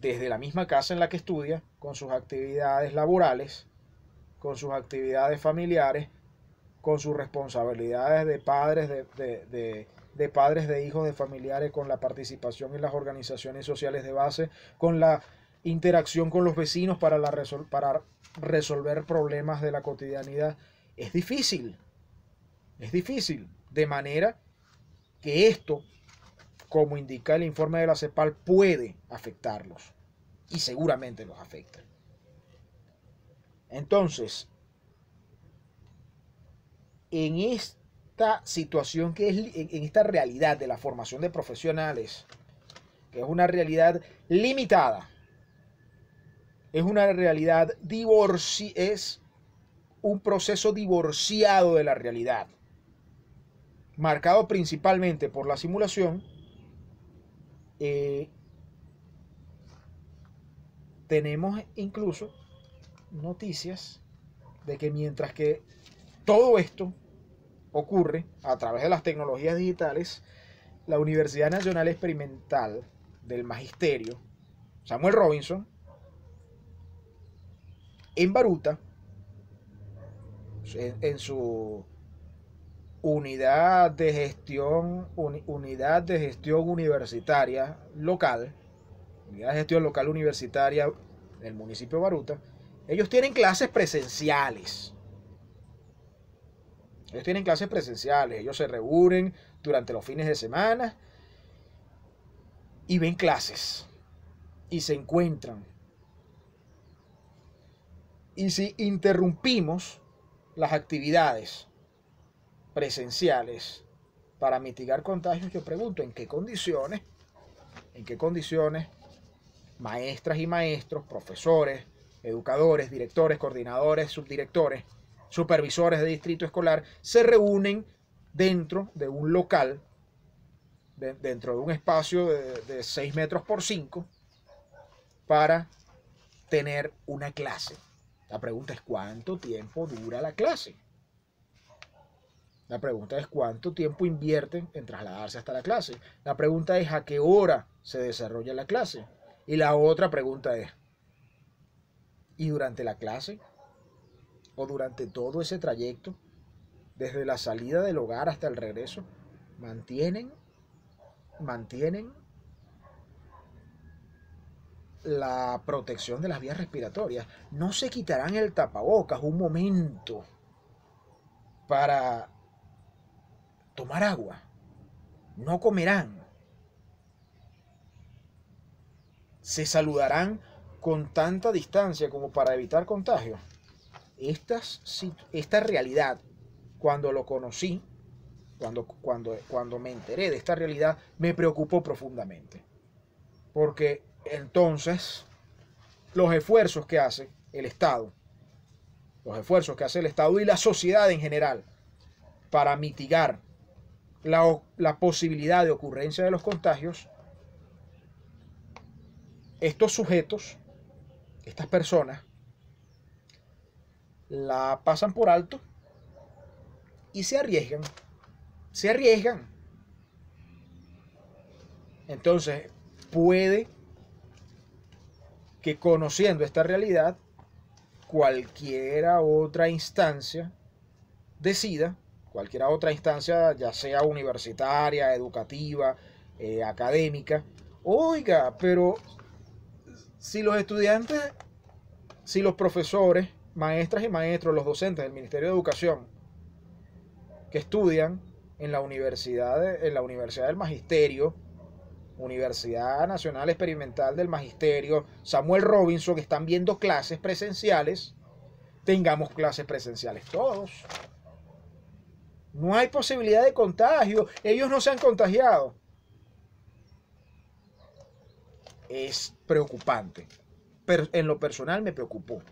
A: desde la misma casa en la que estudia con sus actividades laborales, con sus actividades familiares, con sus responsabilidades de padres, de padres, de hijos, de familiares, con la participación en las organizaciones sociales de base, con la interacción con los vecinos para resolver problemas de la cotidianidad? Es difícil, de manera que esto, como indica el informe de la CEPAL, puede afectarlos y seguramente los afecta. Entonces, en esta situación, en esta realidad de la formación de profesionales, que es una realidad limitada, es una realidad es un proceso divorciado de la realidad, marcado principalmente por la simulación. Tenemos incluso noticias de que mientras que todo esto ocurre a través de las tecnologías digitales, la Universidad Nacional Experimental del Magisterio, Samuel Robinson, en Baruta, en su unidad de gestión universitaria local, unidad de gestión local universitaria del municipio de Baruta, ellos tienen clases presenciales. Ellos se reúnen durante los fines de semana y ven clases y se encuentran. Y si interrumpimos las actividades presenciales para mitigar contagios, yo pregunto, ¿en qué condiciones maestras y maestros, profesores, educadores, directores, coordinadores, subdirectores, supervisores de distrito escolar se reúnen dentro de un local, dentro de un espacio de 6 metros por 5 para tener una clase? La pregunta es ¿cuánto tiempo dura la clase? La pregunta es ¿cuánto tiempo invierten en trasladarse hasta la clase? La pregunta es ¿a qué hora se desarrolla la clase? Y la otra pregunta es ¿y durante la clase? ¿O durante todo ese trayecto, desde la salida del hogar hasta el regreso, mantienen la protección de las vías respiratorias? ¿No se quitarán el tapabocas un momento para tomar agua? ¿No comerán? ¿Se saludarán con tanta distancia como para evitar contagios? Esta realidad, cuando lo conocí, cuando me enteré de esta realidad, me preocupó profundamente. Porque entonces los esfuerzos que hace el Estado y la sociedad en general para mitigar la posibilidad de ocurrencia de los contagios, estos sujetos, estas personas, la pasan por alto y se arriesgan. Entonces, puede que conociendo esta realidad, cualquiera otra instancia decida cualquier otra instancia, ya sea universitaria, educativa, académica. Oiga, pero si los estudiantes, si los profesores, maestras y maestros, los docentes del Ministerio de Educación que estudian en la Universidad del Magisterio, Universidad Nacional Experimental del Magisterio, Samuel Robinson, están viendo clases presenciales, tengamos clases presenciales todos. No hay posibilidad de contagio, ellos no se han contagiado. Es preocupante, pero en lo personal me preocupó.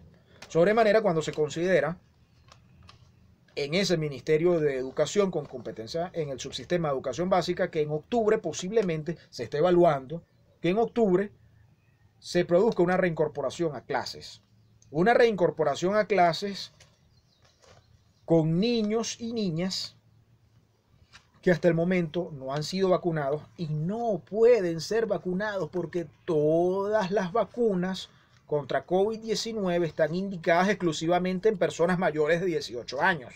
A: Sobremanera cuando se considera en ese Ministerio de Educación con competencia en el subsistema de educación básica que en octubre posiblemente se esté evaluando que en octubre se produzca una reincorporación a clases. Una reincorporación a clases con niños y niñas que hasta el momento no han sido vacunados y no pueden ser vacunados porque todas las vacunas contra COVID-19 están indicadas exclusivamente en personas mayores de 18 años.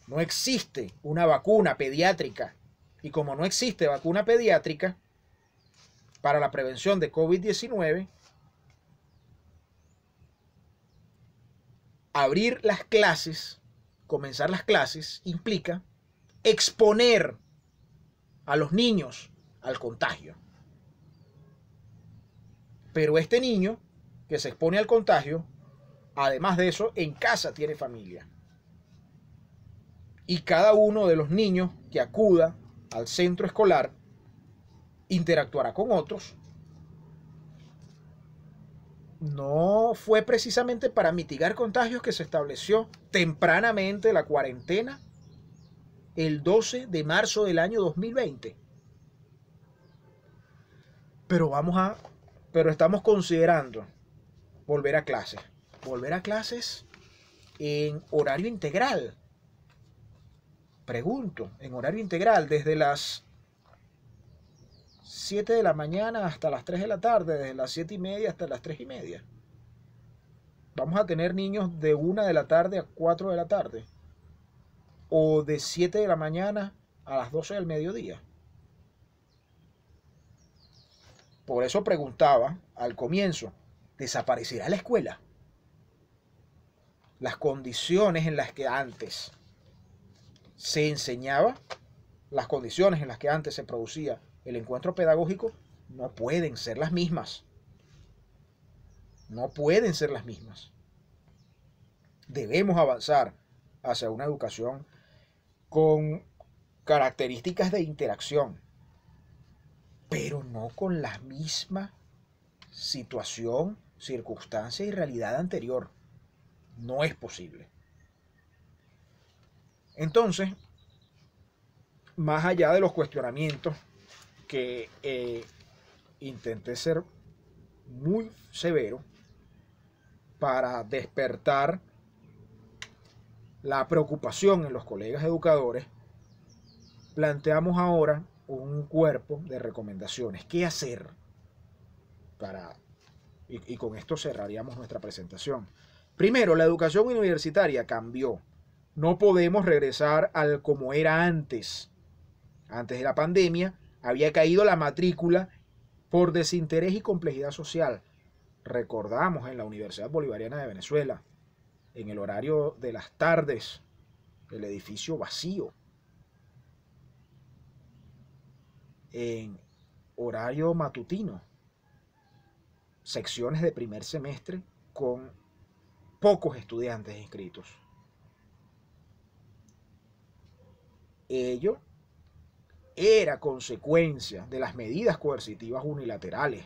A: No existe una vacuna pediátrica. Y como no existe vacuna pediátrica para la prevención de COVID-19, abrir las clases, comenzar las clases, implica exponer a los niños al contagio. Pero este niño que se expone al contagio, además de eso, en casa tiene familia. Y cada uno de los niños que acuda al centro escolar interactuará con otros. No fue precisamente para mitigar contagios que se estableció tempranamente la cuarentena el 12 de marzo del año 2020. Pero estamos considerando volver a clases. Volver a clases en horario integral. Pregunto, en horario integral, desde las 7 de la mañana hasta las 3 de la tarde, desde las 7:30 hasta las 3:30. Vamos a tener niños de 1 de la tarde a 4 de la tarde. O de 7 de la mañana a las 12 del mediodía. Por eso preguntaba al comienzo, ¿desaparecerá la escuela? Las condiciones en las que antes se enseñaba, las condiciones en las que antes se producía el encuentro pedagógico, no pueden ser las mismas. No pueden ser las mismas. Debemos avanzar hacia una educación con características de interacción, pero no con la misma situación, circunstancia y realidad anterior. No es posible. Entonces, más allá de los cuestionamientos que intenté ser muy severo para despertar la preocupación en los colegas educadores, planteamos ahora un cuerpo de recomendaciones. ¿Qué hacer y con esto cerraríamos nuestra presentación? Primero, la educación universitaria cambió. No podemos regresar al como era antes. Antes de la pandemia había caído la matrícula por desinterés y complejidad social. Recordamos en la Universidad Bolivariana de Venezuela, en el horario de las tardes, el edificio vacío. En horario matutino, secciones de primer semestre con pocos estudiantes inscritos. Ello era consecuencia de las medidas coercitivas unilaterales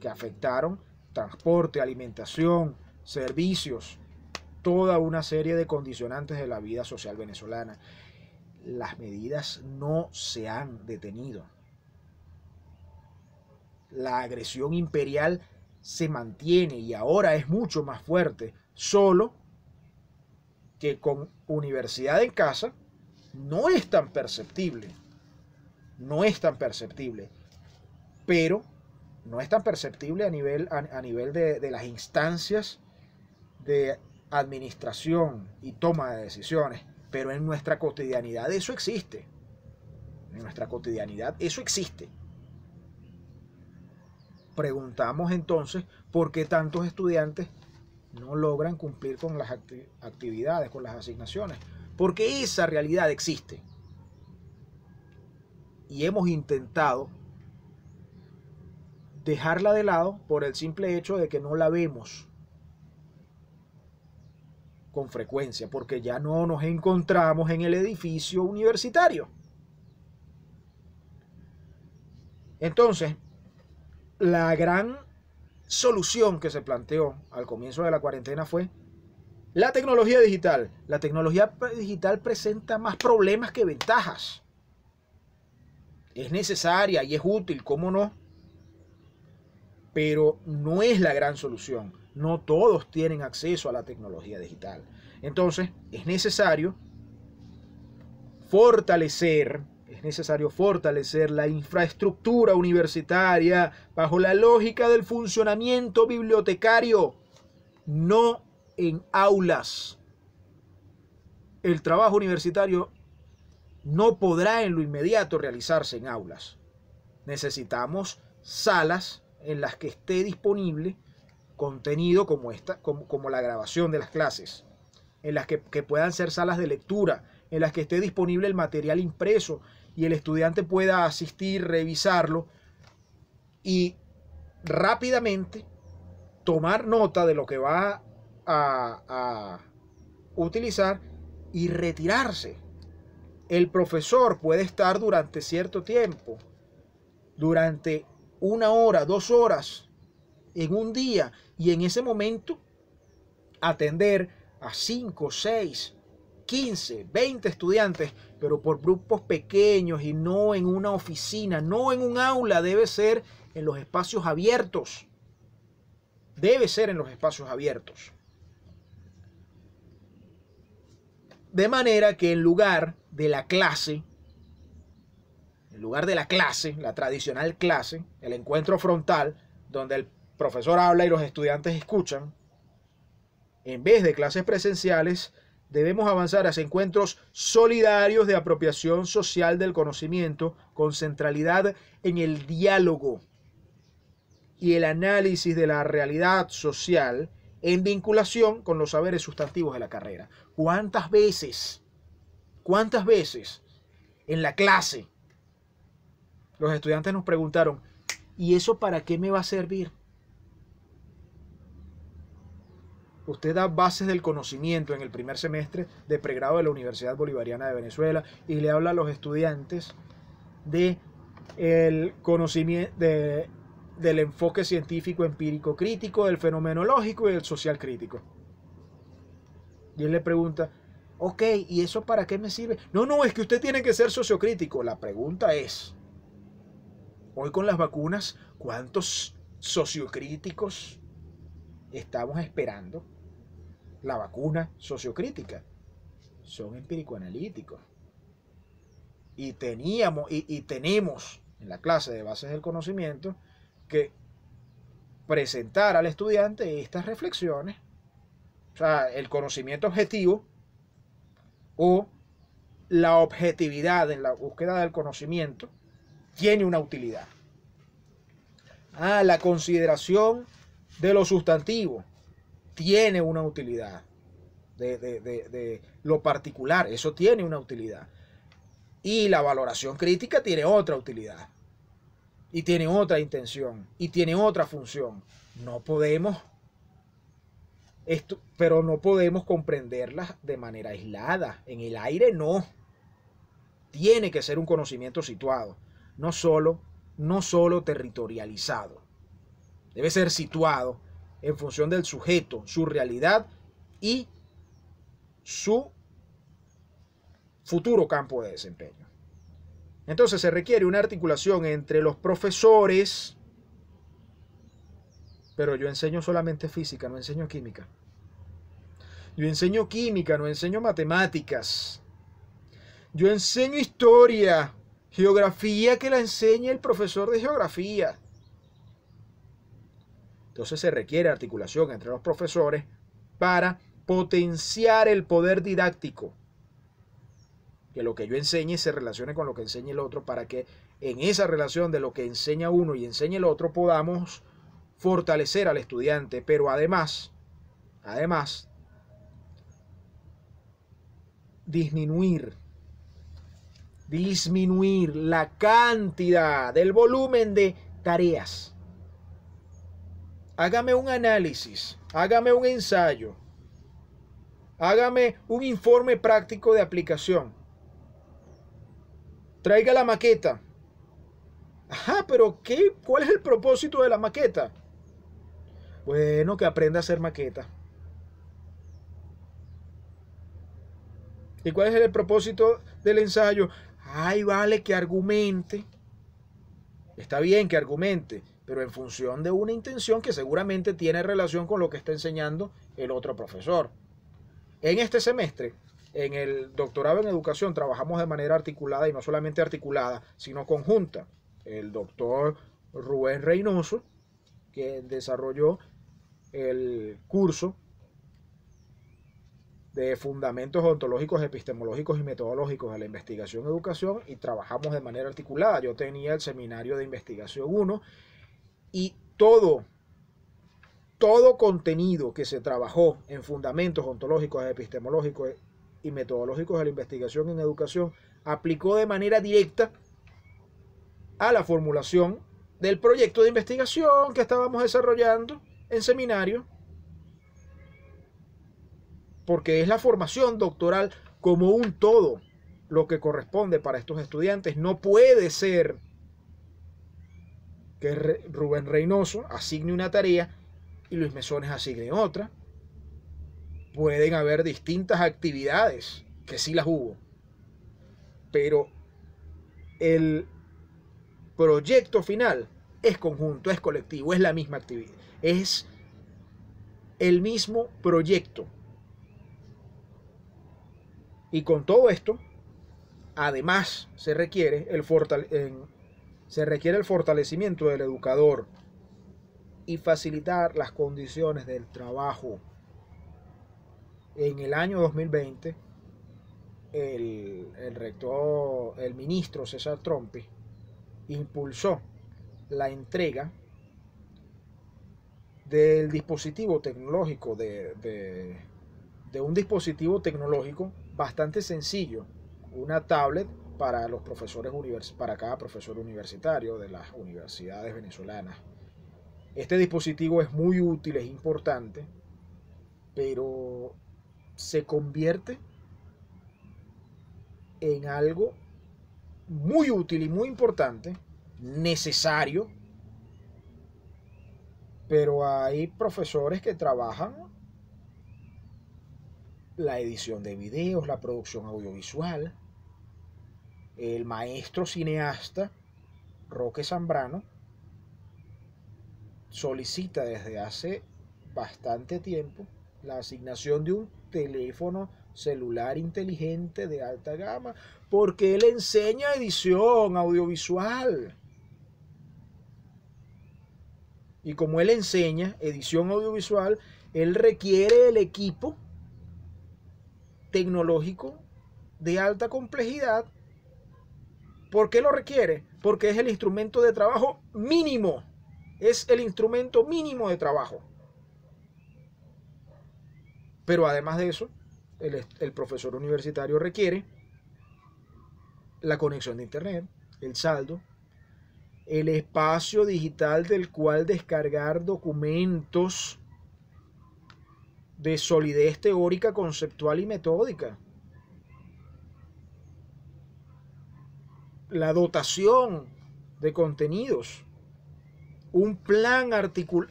A: que afectaron transporte, alimentación, servicios, toda una serie de condicionantes de la vida social venezolana. Las medidas no se han detenido. La agresión imperial se mantiene y ahora es mucho más fuerte, solo que con universidad en casa no es tan perceptible. No es tan perceptible, pero no es tan perceptible a nivel de las instancias de administración y toma de decisiones, pero en nuestra cotidianidad eso existe. En nuestra cotidianidad eso existe. Preguntamos entonces por qué tantos estudiantes no logran cumplir con las actividades, con las asignaciones, porque esa realidad existe. Y hemos intentado dejarla de lado por el simple hecho de que no la vemos con frecuencia, porque ya no nos encontramos en el edificio universitario. Entonces, la gran solución que se planteó al comienzo de la cuarentena fue la tecnología digital. La tecnología digital presenta más problemas que ventajas. Es necesaria y es útil, ¿cómo no? Pero no es la gran solución. No todos tienen acceso a la tecnología digital. Entonces, es necesario fortalecer la infraestructura universitaria bajo la lógica del funcionamiento bibliotecario, no en aulas. El trabajo universitario no podrá en lo inmediato realizarse en aulas. Necesitamos salas en las que esté disponible contenido como esta, como la grabación de las clases, en las que puedan ser salas de lectura, en las que esté disponible el material impreso y el estudiante pueda asistir, revisarlo y rápidamente tomar nota de lo que va a utilizar y retirarse. El profesor puede estar durante cierto tiempo, durante 1 hora, 2 horas en un día, y en ese momento atender a 5, 6, 15, 20 estudiantes, pero por grupos pequeños y no en una oficina, no en un aula, debe ser en los espacios abiertos. Debe ser en los espacios abiertos. De manera que en lugar de la clase, la tradicional clase, el encuentro frontal, donde el profesor habla y los estudiantes escuchan, en vez de clases presenciales, debemos avanzar hacia encuentros solidarios de apropiación social del conocimiento con centralidad en el diálogo y el análisis de la realidad social en vinculación con los saberes sustantivos de la carrera. ¿Cuántas veces en la clase los estudiantes nos preguntaron, ¿y eso para qué me va a servir? Usted da bases del conocimiento en el primer semestre de pregrado de la Universidad Bolivariana de Venezuela y le habla a los estudiantes de el conocimiento del enfoque científico empírico crítico, del fenomenológico y del social crítico. Y él le pregunta, ok, ¿y eso para qué me sirve? No, es que usted tiene que ser sociocrítico. La pregunta es, hoy con las vacunas, ¿cuántos sociocríticos estamos esperando la vacuna sociocrítica? Son empírico-analíticos. Y tenemos en la clase de bases del conocimiento que presentar al estudiante estas reflexiones. O sea, el conocimiento objetivo o la objetividad en la búsqueda del conocimiento tiene una utilidad. La consideración de lo sustantivo tiene una utilidad. De lo particular, eso tiene una utilidad. Y la valoración crítica tiene otra utilidad. Y tiene otra intención. Y tiene otra función. Pero no podemos comprenderlas de manera aislada. En el aire no. Tiene que ser un conocimiento situado. No solo territorializado. Debe ser situado en función del sujeto, su realidad y su futuro campo de desempeño. Entonces se requiere una articulación entre los profesores, pero yo enseño solamente física, no enseño química. Yo enseño química, no enseño matemáticas. Yo enseño historia, geografía que la enseña el profesor de geografía. Entonces se requiere articulación entre los profesores para potenciar el poder didáctico, que lo que yo enseñe se relacione con lo que enseñe el otro, para que en esa relación de lo que enseña uno y enseña el otro podamos fortalecer al estudiante, pero además disminuir la cantidad, el volumen de tareas. Hágame un análisis, hágame un ensayo, hágame un informe práctico de aplicación. Traiga la maqueta. Ajá, pero ¿qué? ¿Cuál es el propósito de la maqueta? Bueno, que aprenda a hacer maqueta. ¿Y cuál es el propósito del ensayo? Ay, vale, que argumente. Está bien que argumente, pero en función de una intención que seguramente tiene relación con lo que está enseñando el otro profesor. En este semestre, en el doctorado en educación, trabajamos de manera articulada, y no solamente articulada, sino conjunta. El doctor Rubén Reynoso, que desarrolló el curso de fundamentos ontológicos, epistemológicos y metodológicos de la investigación en educación, y trabajamos de manera articulada. Yo tenía el seminario de investigación 1 y todo contenido que se trabajó en fundamentos ontológicos, epistemológicos y metodológicos de la investigación en educación aplicó de manera directa a la formulación del proyecto de investigación que estábamos desarrollando en seminario, porque es la formación doctoral como un todo lo que corresponde para estos estudiantes. No puede ser que Rubén Reynoso asigne una tarea y Luis Mesones asigne otra. Pueden haber distintas actividades, que sí las hubo, pero el proyecto final es conjunto, es colectivo, es la misma actividad, es el mismo proyecto. Y con todo esto, además se requiere el fortalecimiento del educador y facilitar las condiciones del trabajo. En el año 2020, el rector, el ministro César Trompi, impulsó la entrega del dispositivo tecnológico, de un dispositivo tecnológico bastante sencillo, una tablet para los profesores para cada profesor universitario de las universidades venezolanas. Este dispositivo es muy útil, es importante, pero se convierte en algo muy útil y muy importante, necesario, pero hay profesores que trabajan la edición de videos, la producción audiovisual. El maestro cineasta Roque Zambrano solicita desde hace bastante tiempo la asignación de un teléfono celular inteligente de alta gama, porque él enseña edición audiovisual. Y como él enseña edición audiovisual, él requiere el equipo tecnológico de alta complejidad. ¿Por qué lo requiere? Porque es el instrumento de trabajo mínimo. Es el instrumento mínimo de trabajo. Pero además de eso, el profesor universitario requiere la conexión de internet, el saldo, el espacio digital del cual descargar documentos de solidez teórica, conceptual y metódica. La dotación de contenidos.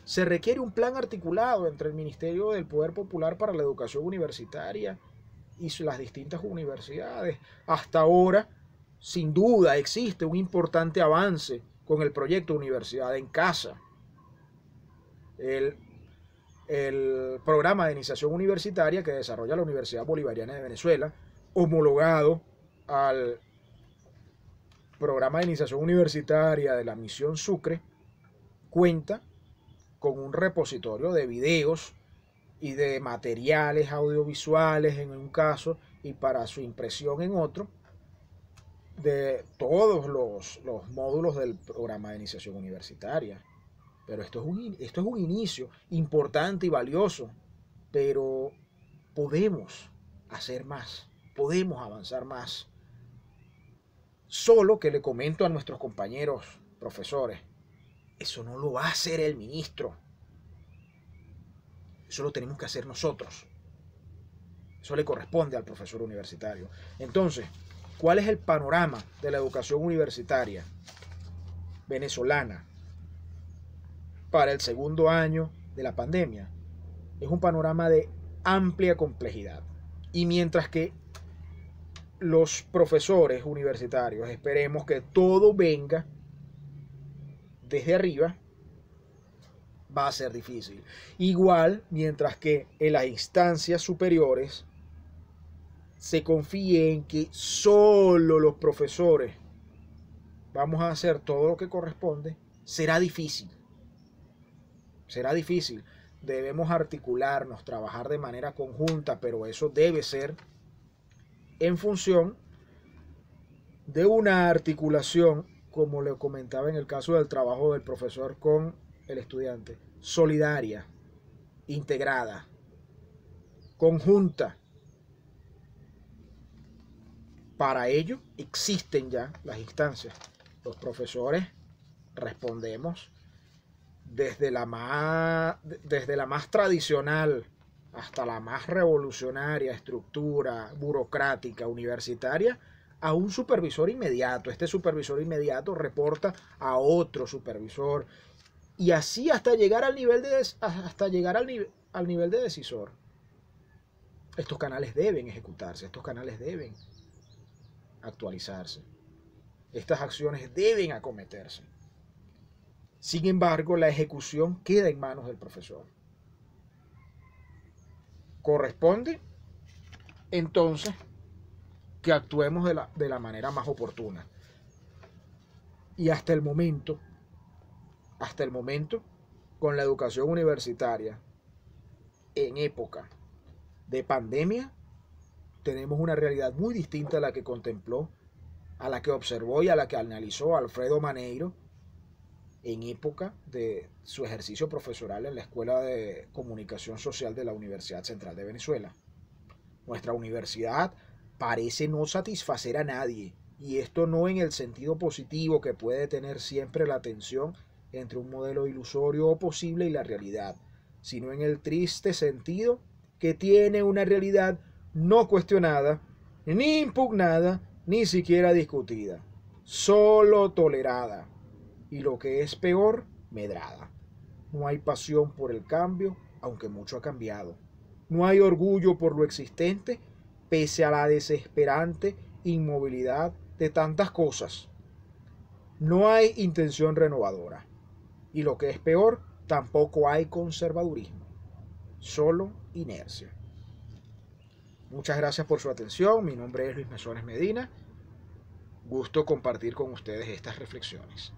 A: Se requiere un plan articulado entre el Ministerio del Poder Popular para la Educación Universitaria y las distintas universidades. Hasta ahora, sin duda, existe un importante avance con el proyecto Universidad en Casa. El programa de iniciación universitaria que desarrolla la Universidad Bolivariana de Venezuela, homologado al programa de iniciación universitaria de la Misión Sucre, cuenta con un repositorio de videos y de materiales audiovisuales en un caso y para su impresión en otro, de todos los módulos del programa de iniciación universitaria. Pero esto es un inicio importante y valioso, pero podemos hacer más, podemos avanzar más. Solo que le comento a nuestros compañeros profesores, eso no lo va a hacer el ministro, eso lo tenemos que hacer nosotros. Eso le corresponde al profesor universitario. Entonces, ¿cuál es el panorama de la educación universitaria venezolana para el segundo año de la pandemia? Es un panorama de amplia complejidad. Y mientras que los profesores universitarios esperemos que todo venga desde arriba, va a ser difícil. Igual, mientras que en las instancias superiores se confíe en que solo los profesores vamos a hacer todo lo que corresponde, será difícil. Será difícil. Debemos articularnos, trabajar de manera conjunta, pero eso debe ser en función de una articulación, como le comentaba en el caso del trabajo del profesor con el estudiante, solidaria, integrada, conjunta. Para ello existen ya las instancias. Los profesores respondemos desde la más tradicional hasta la más revolucionaria estructura burocrática universitaria a un supervisor inmediato. Este supervisor inmediato reporta a otro supervisor y así hasta llegar al nivel de decisor. Estos canales deben ejecutarse, estos canales deben actualizarse. Estas acciones deben acometerse. Sin embargo, la ejecución queda en manos del profesor. Corresponde, entonces, que actuemos de la manera más oportuna. Y hasta el momento, con la educación universitaria, en época de pandemia, tenemos una realidad muy distinta a la que contempló, a la que observó y a la que analizó Alfredo Maneiro en época de su ejercicio profesoral en la Escuela de Comunicación Social de la Universidad Central de Venezuela. Nuestra universidad parece no satisfacer a nadie, y esto no en el sentido positivo que puede tener siempre la tensión entre un modelo ilusorio o posible y la realidad, sino en el triste sentido que tiene una realidad no cuestionada, ni impugnada, ni siquiera discutida, solo tolerada, y lo que es peor, medrada. No hay pasión por el cambio, aunque mucho ha cambiado. No hay orgullo por lo existente, pese a la desesperante inmovilidad de tantas cosas. No hay intención renovadora. Y lo que es peor, tampoco hay conservadurismo. Solo inercia. Muchas gracias por su atención. Mi nombre es Luis Mesones Medina. Gusto compartir con ustedes estas reflexiones.